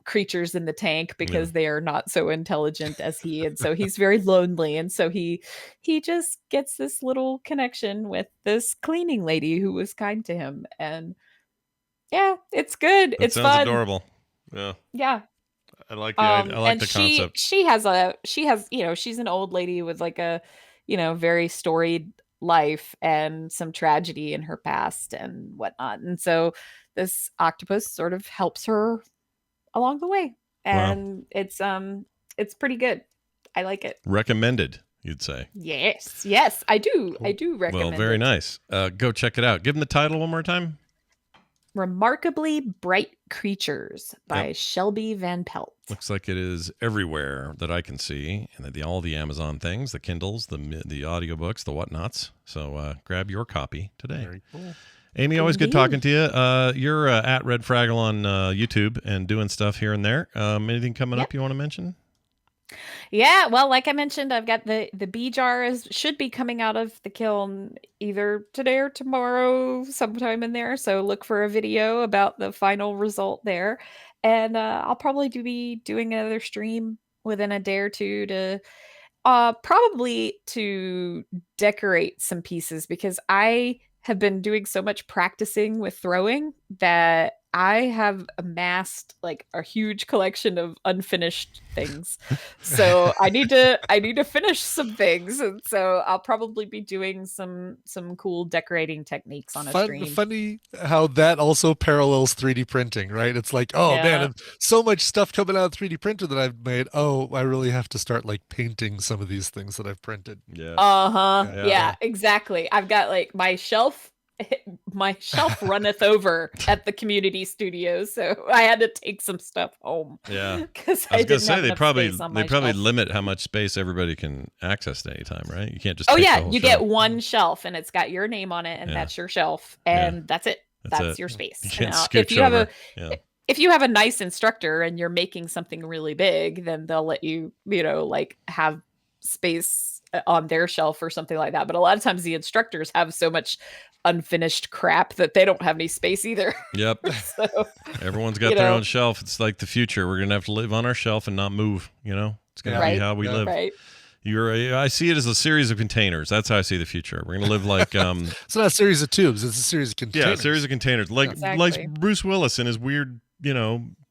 G: creatures in the tank because they are not so intelligent as he, and so he's very lonely, and so he just gets this little connection with this cleaning lady who was kind to him. And yeah, it's good.
A: That
G: it's
A: sounds
G: fun.
A: adorable.
G: Yeah.
A: I like the concept.
G: She has she's an old lady with like a very storied life and some tragedy in her past and whatnot, and so this octopus sort of helps her along the way. And it's pretty good. I like it.
A: Recommended, you'd say?
G: Yes, I do. I do recommend.
A: Well, very
G: it.
A: nice. Go check it out. Give them the title one more time.
G: Remarkably Bright Creatures by Shelby Van Pelt.
A: Looks like it is everywhere that I can see, and all the Amazon things, the Kindles, the audiobooks, the whatnots. So grab your copy today.
B: Very cool.
A: Amy, always good talking to you. You're at Red Fraggle on YouTube and doing stuff here and there. Anything coming up you want to mention?
G: Yeah, well, like I mentioned, I've got the bee jar should be coming out of the kiln either today or tomorrow, sometime in there. So look for a video about the final result there. And I'll probably be doing another stream within a day or two to probably to decorate some pieces, because I have been doing so much practicing with throwing that I have amassed like a huge collection of unfinished things. So I need to finish some things, and so I'll probably be doing some cool decorating techniques on a stream.
B: Funny how that also parallels 3D printing, right? It's like, man, so much stuff coming out of 3D printer that I've made. Oh, I really have to start like painting some of these things that I've printed.
A: Yeah.
G: Yeah, exactly. I've got like my shelf runneth over at the community studio, so I had to take some stuff home.
A: Yeah,
G: because
A: I was gonna say they probably limit how much space everybody can access at any time, right? You can't just.
G: You get one shelf, and it's got your name on it, and that's your shelf, and that's it. That's your space.
A: You can't
G: if you
A: over.
G: If you have a nice instructor and you're making something really big, then they'll let you, like have space on their shelf or something like that. But a lot of times the instructors have so much unfinished crap that they don't have any space either.
A: Yep.
G: So,
A: everyone's got their own shelf. It's like the future. We're gonna have to live on our shelf and not move. It's gonna be how we live.
G: Right.
A: I see it as a series of containers. That's how I see the future. We're gonna live like
B: it's not a series of tubes. It's a series of containers.
A: Yeah, a series of containers. Like Bruce Willis and his weird,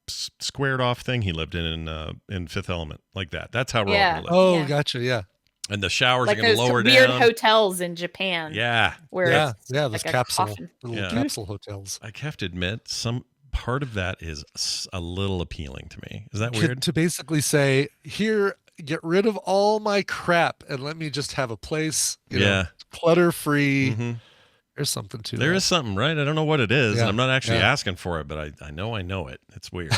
A: squared off thing he lived in Fifth Element, like that. That's how we're all gonna live.
B: Oh, gotcha. Yeah.
A: And the showers
G: like
A: are going to lower
G: weird
A: down.
G: hotels in Japan.
A: Yeah.
G: Where
B: those
G: like
B: capsule hotels.
A: I have to admit, some part of that is a little appealing to me. Is that weird?
B: To basically say, here, get rid of all my crap and let me just have a place, clutter free. Mm-hmm. There's something to
A: There is something, right? I don't know what it is.
B: Yeah.
A: I'm not actually asking for it, but I know it. It's weird.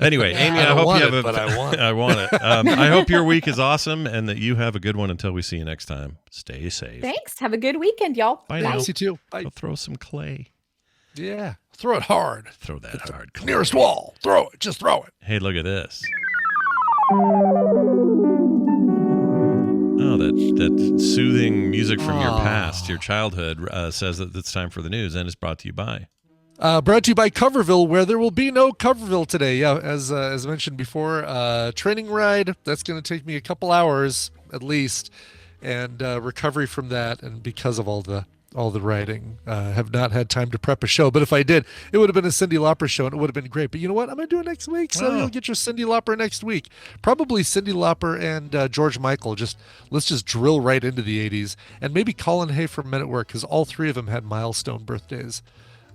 A: Anyway, Amy,
B: I
A: hope you have
B: I want it.
A: I hope your week is awesome and that you have a good one until we see you next time. Stay safe.
G: Thanks. Have a good weekend, y'all.
A: Bye now.
B: You too. Bye.
A: Go throw some clay.
B: Yeah. Throw it hard.
A: Throw that hard clay.
B: Nearest wall. Throw it. Just throw it.
A: Hey, look at this. Oh, that soothing music from your past, your childhood, says that it's time for the news, and it's brought to you by...
B: Brought to you by Coverville, where there will be no Coverville today. Yeah, as mentioned before, training ride, that's going to take me a couple hours at least, and recovery from that, and because of all the writing. Have not had time to prep a show, but if I did, it would have been a Cyndi Lauper show, and it would have been great. But you know what? I'm gonna do it next week, so you'll get your Cyndi Lauper next week. Probably Cyndi Lauper and George Michael. Let's just drill right into the '80s, and maybe Colin Hay from Men at Work, because all three of them had milestone birthdays.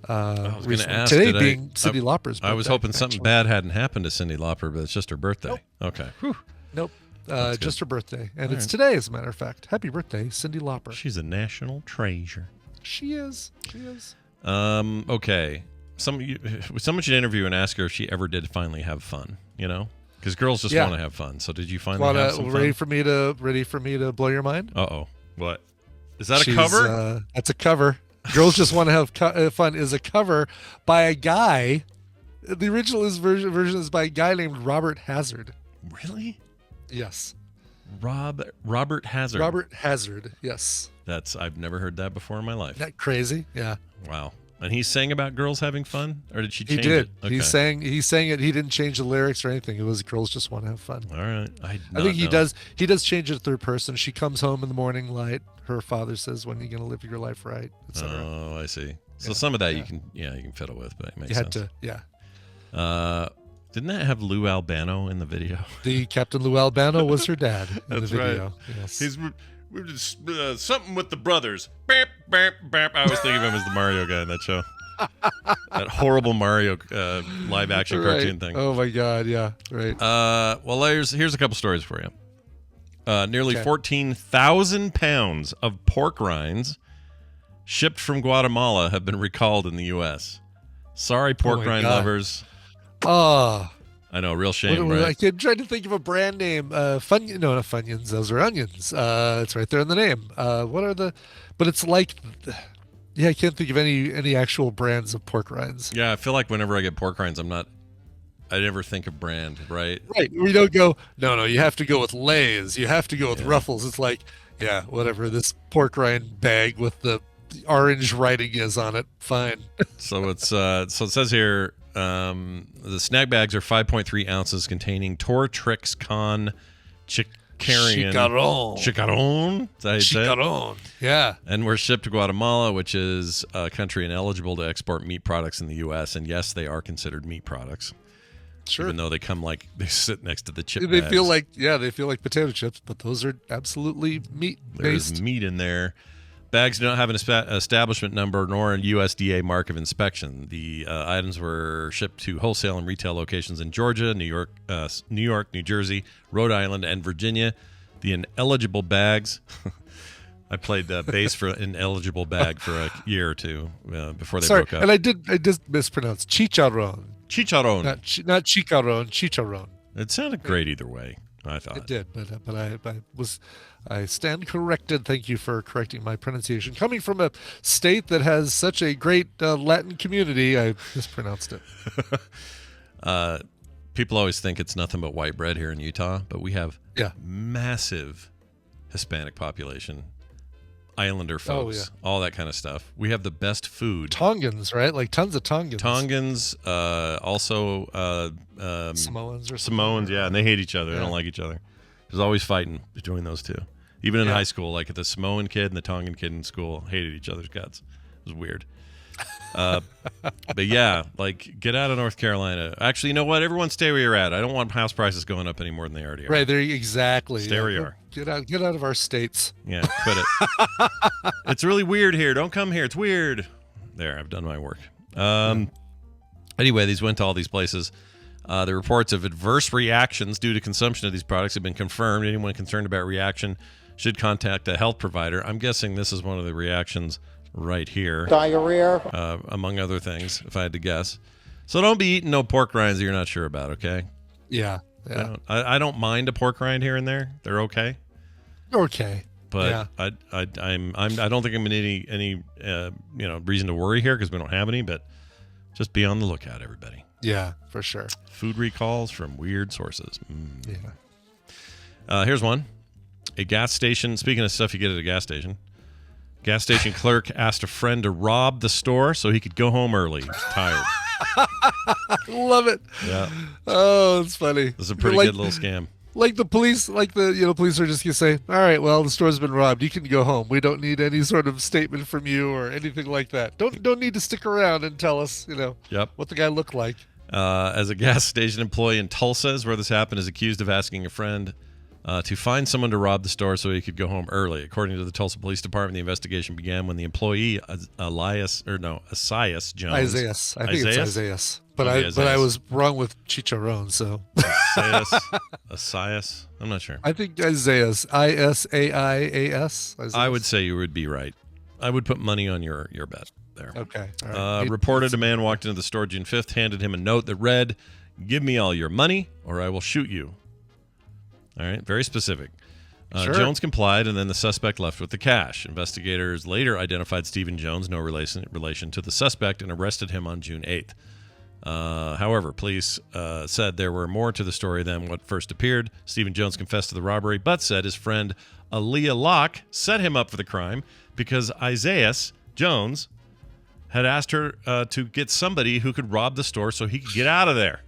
A: I was going to ask
B: today being Cyndi Lauper's birthday.
A: I was hoping something bad hadn't happened to Cyndi Lauper, but it's just her birthday.
B: Nope.
A: Okay.
B: Nope. Just her birthday. And it's today, as a matter of fact. Happy birthday, Cyndi Lauper.
A: She's a national treasure.
B: She is.
A: Okay. Someone should interview and ask her if she ever did finally have fun, Because girls just want to have fun. So did you finally have some fun?
B: Ready for me to blow your mind?
A: Uh-oh. What? Is that a cover?
B: That's a cover. Girls Just Want to Have Fun is a cover by a guy. The original version is by a guy named Robert Hazard.
A: Really?
B: Yes.
A: Robert Hazard.
B: Robert Hazard, yes.
A: I've never heard that before in my life.
B: Isn't that crazy? Yeah.
A: Wow. And he sang about girls having fun? Or did she change it?
B: He did.
A: Okay.
B: He sang it. He didn't change the lyrics or anything. It was Girls Just Want to Have Fun.
A: All right. I
B: think he does change it to third person. She comes home in the morning light. Her father says, "When are you going to live your life right?" etc.
A: Oh, I see. So some of that you can fiddle with, but it makes sense. Didn't that have Lou Albano in the video?
B: The Captain Lou Albano was her dad in the video.
A: Right.
B: Yes.
A: He's something with the brothers. Bap, bap, bap. I always think of him as the Mario guy in that show. That horrible Mario live action cartoon thing.
B: Oh my God, yeah, right.
A: Well, here's a couple stories for you. Nearly 14,000 pounds of pork rinds shipped from Guatemala have been recalled in the U.S. Sorry, pork rind lovers.
B: Oh,
A: I know, real shame, right?
B: I tried to think of a brand name. No, not Funyuns. Those are onions. It's right there in the name. What are the? But it's like, I can't think of any actual brands of pork rinds.
A: Yeah, I feel like whenever I get pork rinds, I never think of brand, right?
B: Right. We don't go, no, you have to go with Lay's. You have to go with Ruffles. It's like, whatever, this pork rind bag with the orange writing is on it. Fine.
A: So it says here, the snack bags are 5.3 ounces containing Tortrix Con Cheecharon. Cheecharon? Is that how you say it?
B: Cheecharon. Yeah.
A: And we're shipped to Guatemala, which is a country ineligible to export meat products in the U.S. And yes, they are considered meat products.
B: Sure.
A: Even though they sit next to the chip
B: They
A: bags.
B: feel like potato chips, but those are absolutely meat-based.
A: There's meat in there. Bags do not have an establishment number nor a USDA mark of inspection. The items were shipped to wholesale and retail locations in Georgia, New York, New Jersey, Rhode Island, and Virginia. The ineligible bags. I played bass for an ineligible bag for a year or two before they broke up.
B: And I did mispronounce Cheecharon.
A: Cheecharon.
B: Not Cheecharon. Cheecharon.
A: It sounded great either way, I thought.
B: It did, but I stand corrected. Thank you for correcting my pronunciation. Coming from a state that has such a great Latin community, I mispronounced it.
A: People always think it's nothing but white bread here in Utah, but we have massive Hispanic population, Islander folks, all that kind of stuff. We have the best food.
B: Tongans, right? Like tons of Tongans.
A: Tongans, also
B: Samoans or
A: Samoans, and they hate each other. They don't like each other. There's always fighting between those two. Even in high school, like the Samoan kid and the Tongan kid in school hated each other's guts. It was weird. But yeah, like get out of North Carolina. Actually, you know what? Everyone stay where you're at. I don't want house prices going up any more than they already are.
B: Right there, exactly.
A: Stay where you are.
B: Get out of our states.
A: Yeah, quit it. It's really weird here. Don't come here. It's weird. There, I've done my work. Anyway, these went to all these places. The reports of adverse reactions due to consumption of these products have been confirmed. Anyone concerned about reaction should contact a health provider. I'm guessing this is one of the reactions right here.
I: Diarrhea.
A: Among other things, if I had to guess. So don't be eating no pork rinds that you're not sure about, okay?
B: Yeah.
A: I don't mind a pork rind here and there. They're okay.
B: Okay.
A: But I don't think I'm in any reason to worry here because we don't have any, but just be on the lookout, everybody.
B: Yeah, for sure.
A: Food recalls from weird sources.
B: Yeah.
A: Here's one. A gas station, speaking of stuff you get at a gas station clerk asked a friend to rob the store so he could go home early. He was tired.
B: Love it.
A: Yeah.
B: Oh, it's funny.
A: This is a pretty good little scam.
B: Like the police, police are just gonna say, "All right, well, the store's been robbed. You can go home. We don't need any sort of statement from you or anything like that. Don't need to stick around and tell us,
A: Yep.
B: what the guy looked like."
A: As a gas station employee in Tulsa, is where this happened, is accused of asking a friend to find someone to rob the store so he could go home early. According to the Tulsa Police Department, the investigation began when the employee Isaias Jones.
B: Isaias. I think it's Isaias. But
A: Okay,
B: I was wrong with Cheecharon, so
A: Isaias. I'm not sure.
B: I think Isaias. Isaias.
A: I would say you would be right. I would put money on your bet there.
B: Okay. All right.
A: Reported a man walked into the store June 5th, handed him a note that read, "Give me all your money or I will shoot you." All right, very specific.
B: Sure.
A: Jones complied, and then the suspect left with the cash. Investigators later identified Stephen Jones, no relation to the suspect, and arrested him on June 8th. However, police said there were more to the story than what first appeared. Stephen Jones confessed to the robbery, but said his friend Aaliyah Locke set him up for the crime because Isaias Jones had asked her to get somebody who could rob the store so he could get out of there.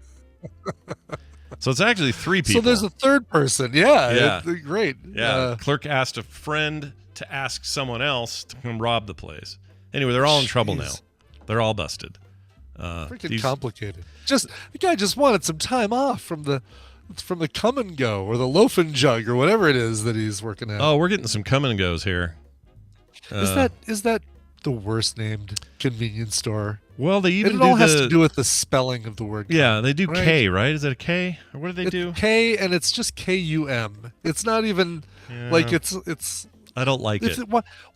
A: So it's actually three people.
B: So there's a third person. Yeah. Great.
A: Yeah. Clerk asked a friend to ask someone else to come rob the place. Anyway, they're all in trouble now. They're all busted.
B: Freaking complicated. The guy just wanted some time off from the come and go or the loaf and jug or whatever it is that he's working at.
A: Oh, we're getting some come and goes here.
B: Is that the worst named convenience store?
A: Well, they even
B: it all has to do with the spelling of the word.
A: Yeah, they do right? K, right? Is it a K? Or what do they do?
B: K, and it's just KUM. It's not even like it's.
A: I don't like it.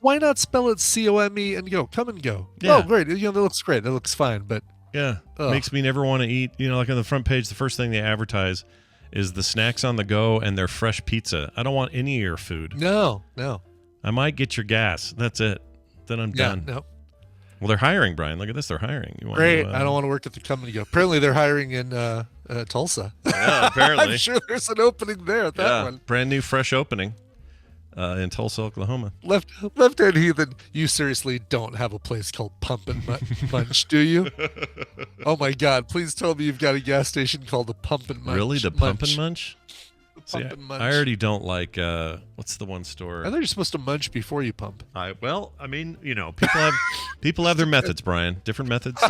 B: Why not spell it COME and go? Come and go.
A: Yeah.
B: Oh, great. That looks great. That looks fine. But
A: yeah, makes me never want to eat. Like on the front page, the first thing they advertise is the snacks on the go and their fresh pizza. I don't want any of your food.
B: No.
A: I might get your gas. That's it. Then I'm done.
B: No.
A: Well, they're hiring, Brian. Look at this. They're hiring.
B: Great. I don't want to work at the company. Apparently, they're hiring in Tulsa.
A: Yeah, apparently.
B: I'm sure there's an opening there at that one.
A: Brand new, fresh opening in Tulsa, Oklahoma.
B: Left-hand heathen, you seriously don't have a place called Pump and Munch, do you? Oh, my God. Please tell me you've got a gas station called the Pump and Munch.
A: Really? The Pump and Munch?
B: Pump and Munch.
A: I already don't like, what's the one store?
B: I thought you're supposed to munch before you pump.
A: People have their methods, Brian. Different methods,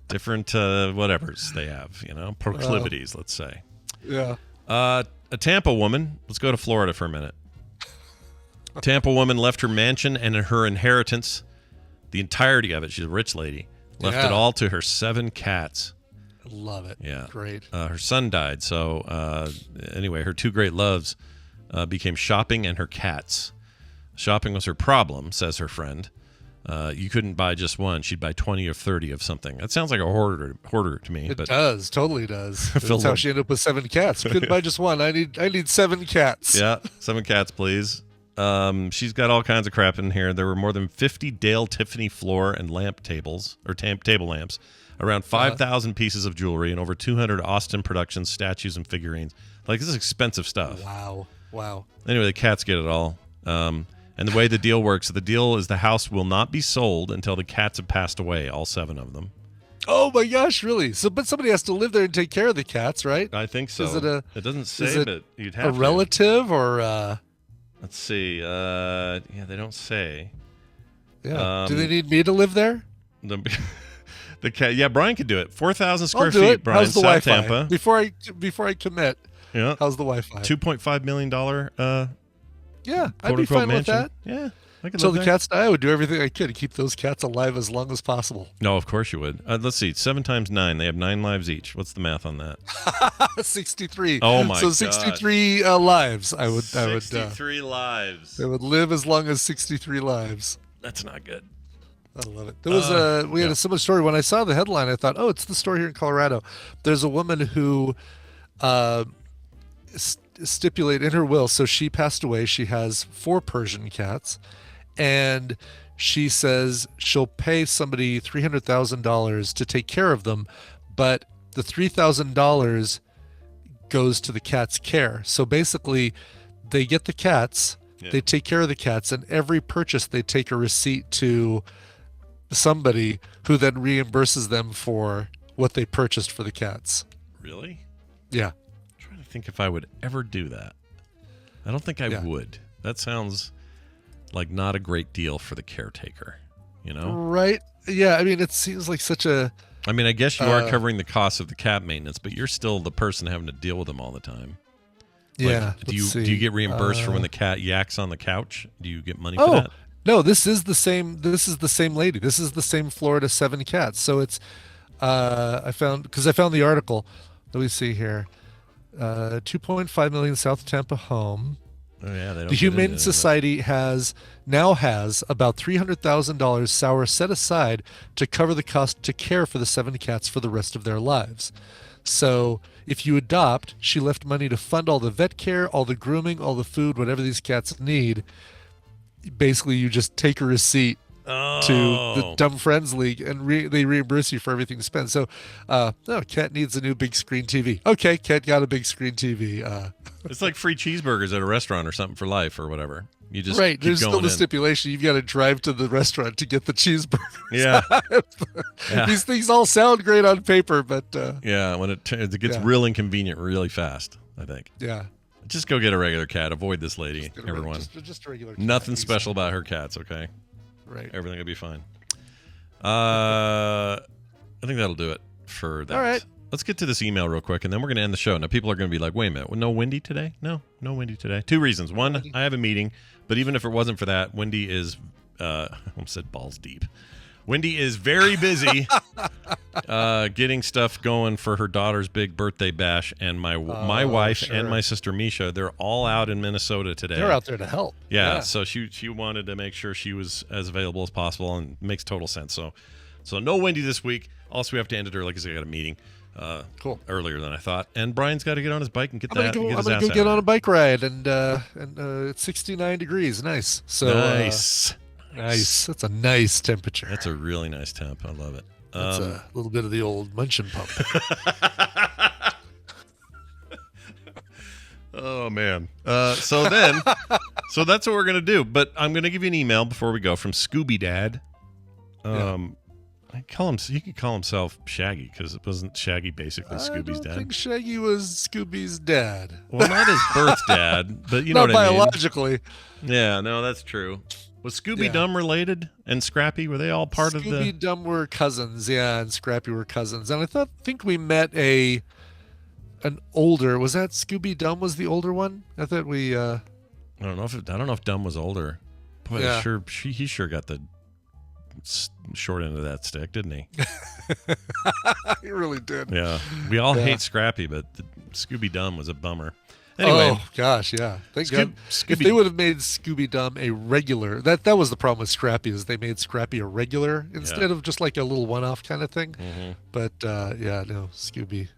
A: different whatevers they have, proclivities, let's say.
B: Yeah.
A: A Tampa woman, let's go to Florida for a minute. A Tampa woman left her mansion and her inheritance, the entirety of it, she's a rich lady, left it all to her 7 cats.
B: Love it.
A: Yeah.
B: Great.
A: Her son died. So anyway, her 2 great loves became shopping and her cats. Shopping was her problem, says her friend. You couldn't buy just one. She'd buy 20 or 30 of something. That sounds like a hoarder to me.
B: It does. Totally does. That's how she ended up with 7 cats. Couldn't buy just one. I need 7 cats.
A: Yeah. 7 cats, please. She's got all kinds of crap in here. There were more than 50 Dale Tiffany floor and lamp tables, or table lamps. Around 5,000 pieces of jewelry and over 200 Austin Productions statues and figurines. Like, this is expensive stuff.
B: Wow.
A: Anyway, the cats get it all. And the way the deal works, the deal is the house will not be sold until the cats have passed away, all 7 of them.
B: Oh, my gosh, really? But somebody has to live there and take care of the cats, right?
A: I think so.
B: Is it
A: it doesn't say, but you'd have
B: a relative or...
A: Let's see. They don't say.
B: Yeah. Do they need me to live there?
A: The cat, Brian could do it. 4,000 square feet, Brian.
B: How's the
A: South
B: Wi-Fi?
A: Tampa.
B: Before I commit.
A: Yeah.
B: How's the Wi-Fi?
A: $2.5 million.
B: Yeah, I'd be fine with that.
A: Yeah.
B: Until the cats die, I would do everything I could to keep those cats alive as long as possible.
A: No, of course you would. Let's see. 7 times 9. They have 9 lives each. What's the math on that?
B: 63.
A: Oh my god.
B: So 63 lives. I would.
A: 63 lives.
B: They would live as long as 63 lives.
A: That's not good.
B: I love it. There was we had a similar story. When I saw the headline, I thought, oh, it's the story here in Colorado. There's a woman who stipulate in her will. So she passed away. She has 4 Persian cats, and she says she'll pay somebody $300,000 to take care of them, but the $3,000 goes to the cat's care. So basically, they get the cats, they take care of the cats, and every purchase they take a receipt to somebody who then reimburses them for what they purchased for the cats.
A: Really?
B: Yeah.
A: think if I would ever do that. I don't think I would. That sounds like not a great deal for the caretaker, you know?
B: Right. Yeah, I mean, it seems like such a...
A: I mean, I guess you are covering the cost of the cat maintenance, but you're still the person having to deal with them all the time.
B: Yeah.
A: Do you get reimbursed for when the cat yaks on the couch? Do you get money for that?
B: No, this is the same lady. This is the same Florida 7 cats. So it's I found the article. Let me see here. 2.5 million South Tampa home.
A: Oh yeah, they don't.
B: The Humane Society has about $300,000 Sauer set aside to cover the cost to care for the 7 cats for the rest of their lives. So if you adopt, she left money to fund all the vet care, all the grooming, all the food, whatever these cats need. Basically, you just take a receipt to the Dumb Friends League, and they reimburse you for everything spent. So, cat needs a new big screen TV. Okay, cat got a big screen TV.
A: It's like free cheeseburgers at a restaurant or something for life or whatever. You just
B: right.
A: Keep
B: There's
A: going
B: still the
A: in.
B: stipulation you've got to drive to the restaurant to get the cheeseburgers.
A: Yeah.
B: These things all sound great on paper, but
A: when it gets real inconvenient really fast, I think.
B: Yeah.
A: Just go get a regular cat. Avoid this lady, everyone.
B: Just a regular cat.
A: Nothing special about her cats, okay?
B: Right.
A: Everything will be fine. I think that'll do it for that.
B: All right.
A: Let's get to this email real quick, and then we're going to end the show. Now, people are going to be like, wait a minute, no Wendy today? No Wendy today. 2 reasons. One, I have a meeting, but even if it wasn't for that, Wendy is, I almost said balls deep. Wendy is very busy getting stuff going for her daughter's big birthday bash, and my wife and my sister Misha, they're all out in Minnesota today.
B: They're out there to help.
A: Yeah. So she wanted to make sure she was as available as possible, and it makes total sense. So no Wendy this week. Also, we have to end it early because I got a meeting
B: cool
A: earlier than I thought, and Brian's got to get on his bike and get
B: I'm gonna go get on a bike ride, and it's 69 degrees. Nice. So
A: nice.
B: Nice. That's a nice temperature.
A: That's a really nice temp. I love it.
B: That's a little bit of the old Munchin pump.
A: Oh man. So that's what we're gonna do. But I'm gonna give you an email before we go from Scooby Dad. He could call himself Shaggy because it wasn't Shaggy basically Scooby's dad.
B: I think Shaggy was Scooby's dad.
A: Well, not his birth dad, but you know
B: not
A: what I mean.
B: biologically.
A: Yeah, no, that's true. Was Scooby Dum related and Scrappy? Were they all part of the?
B: Scooby Dum were cousins, and Scrappy were cousins. And I think we met an older. Was that Scooby Dum was the older one? I thought we. I
A: don't know if Dum was older. Boy, he sure got the short end of that stick, didn't he?
B: He really did.
A: Yeah, we all hate Scrappy, but Scooby Dum was a bummer. Anyway,
B: oh gosh, yeah. Thank God. If they would have made Scooby Dum a regular, that was the problem with Scrappy, is they made Scrappy a regular instead of just like a little one-off kind of thing. Mm-hmm. But Scooby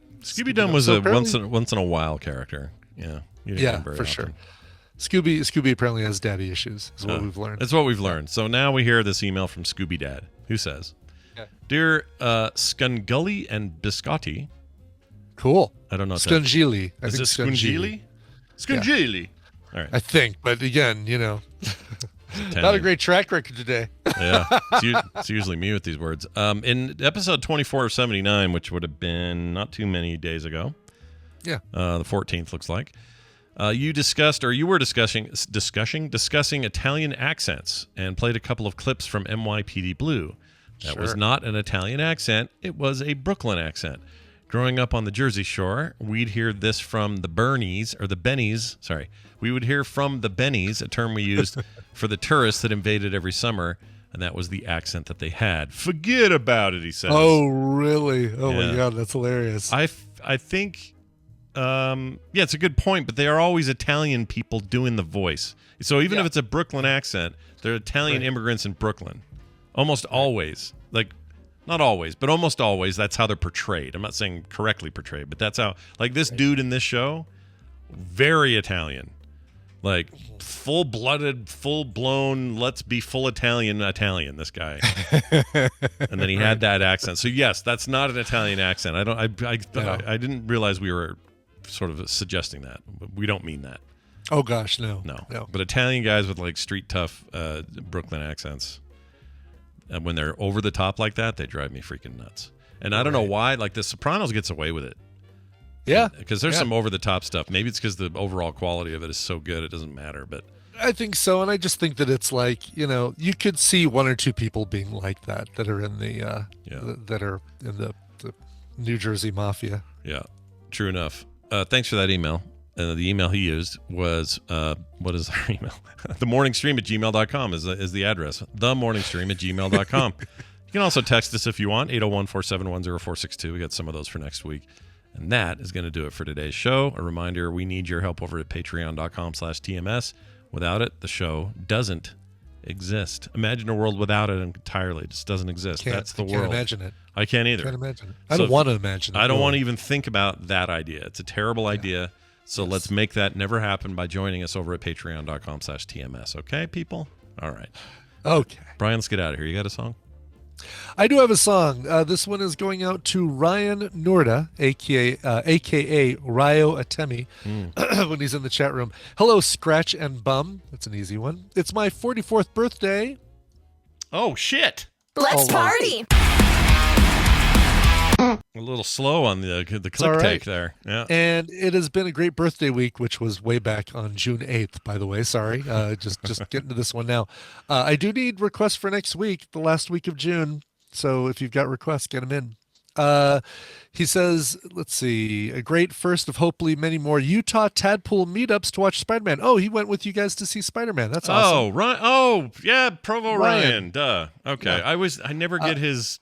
A: Dum was a once in a while character. Yeah,
B: for sure. Scooby apparently has daddy issues, is what we've learned.
A: That's what we've learned. So now we hear this email from Scooby Dad, who says, "Dear Scungully and Biscotti."
B: Cool.
A: I don't know.
B: Scungili.
A: Is it Scungili? Scungili.
B: Yeah.
A: All right.
B: I think, but again, not a great track record today.
A: Yeah, it's usually me with these words. In episode 24 of 79, which would have been not too many days ago.
B: Yeah.
A: The 14th looks like. You were discussing Italian accents and played a couple of clips from NYPD Blue. That was not an Italian accent. It was a Brooklyn accent. Growing up on the Jersey Shore, we'd hear this from the Bennies. Sorry. We would hear from the Bennies, a term we used for the tourists that invaded every summer, and that was the accent that they had. Forget about it, he says.
B: Oh, really? Oh, my God, that's hilarious.
A: I think, it's a good point, but they are always Italian people doing the voice. So even if it's a Brooklyn accent, they're Italian immigrants in Brooklyn. Almost always. Like, not always, but almost always, that's how they're portrayed. I'm not saying correctly portrayed, but that's how, like this dude in this show, very Italian. Like full-blooded, full-blown, let's be full Italian, this guy. And then he had that accent. So yes, that's not an Italian accent. I didn't realize we were sort of suggesting that. We don't mean that.
B: Oh gosh, no.
A: But Italian guys with like street tough Brooklyn accents, when they're over the top like that, they drive me freaking nuts. And I don't know why. Like The Sopranos gets away with it.
B: Yeah.
A: Because there's some over-the-top stuff. Maybe it's because the overall quality of it is so good it doesn't matter, but...
B: I think so, and I just think that it's like, you could see one or two people being like that are in the that are in the New Jersey Mafia.
A: Yeah, true enough. Thanks for that email. The email he used was, what is our email? themorningstream@gmail.com is the address. themorningstream@gmail.com. You can also text us if you want, 801-471-0462. We got some of those for next week. And that is going to do it for today's show. A reminder, we need your help over at patreon.com/TMS. Without it, the show doesn't exist. Imagine a world without it entirely. It just doesn't exist. That's the world.
B: I can't imagine it.
A: I can't either.
B: Can't imagine it. I don't want to imagine it.
A: I don't want to even think about that idea. It's a terrible idea. So let's make that never happen by joining us over at patreon.com/TMS. Okay, people? All right.
B: Okay.
A: Brian, let's get out of here. You got a song?
B: I do have a song. This one is going out to Ryan Norda, a.k.a. Ryo Atemi, when he's in the chat room. Hello, Scratch and Bum. That's an easy one. It's my 44th birthday.
A: Oh, shit.
I: Let's party.
A: A little slow on the click take there. Yeah.
B: And it has been a great birthday week, which was way back on June 8th, by the way. Sorry. Just getting to this one now. I do need requests for next week, the last week of June. So if you've got requests, get them in. He says, let's see, a great first of hopefully many more Utah Tadpole meetups to watch Spider-Man. Oh, he went with you guys to see Spider-Man. That's awesome.
A: Oh, Ryan. Oh, yeah, Provo Ryan. Duh. Okay. Yeah. I never get his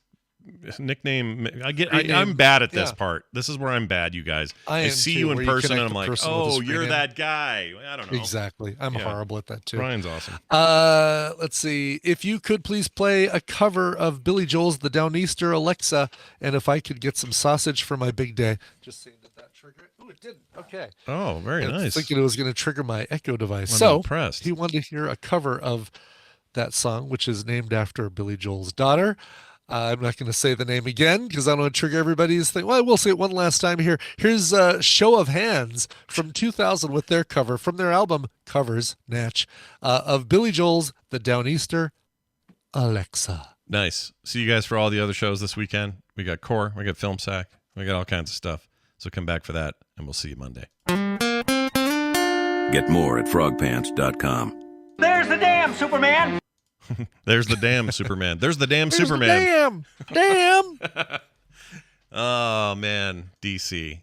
A: nickname. I'm bad at this part. This is where I'm bad, you guys. I see you in person and I'm like, oh, you're that guy. I don't know.
B: Exactly. I'm horrible at that too.
A: Brian's awesome.
B: Let's see. If you could please play a cover of Billy Joel's The Downeaster, Alexa, and if I could get some sausage for my big day. Just seeing that trigger it. Oh, it didn't. Okay.
A: Oh, very nice.
B: I was thinking it was going to trigger my Echo device.
A: I'm impressed.
B: He wanted to hear a cover of that song, which is named after Billy Joel's daughter. I'm not going to say the name again because I don't want to trigger everybody's thing. Well, I will say it one last time here. Here's Show of Hands from 2000 with their cover from their album Covers, Natch, of Billy Joel's The Downeaster, Alexa.
A: Nice. See you guys for all the other shows this weekend. We got Core, we got Film Sack, we got all kinds of stuff. So come back for that, and we'll see you Monday.
J: Get more at frogpants.com.
K: There's the damn Superman!
A: There's the damn Superman. There's the damn Superman.
B: Damn.
A: Oh, man. DC.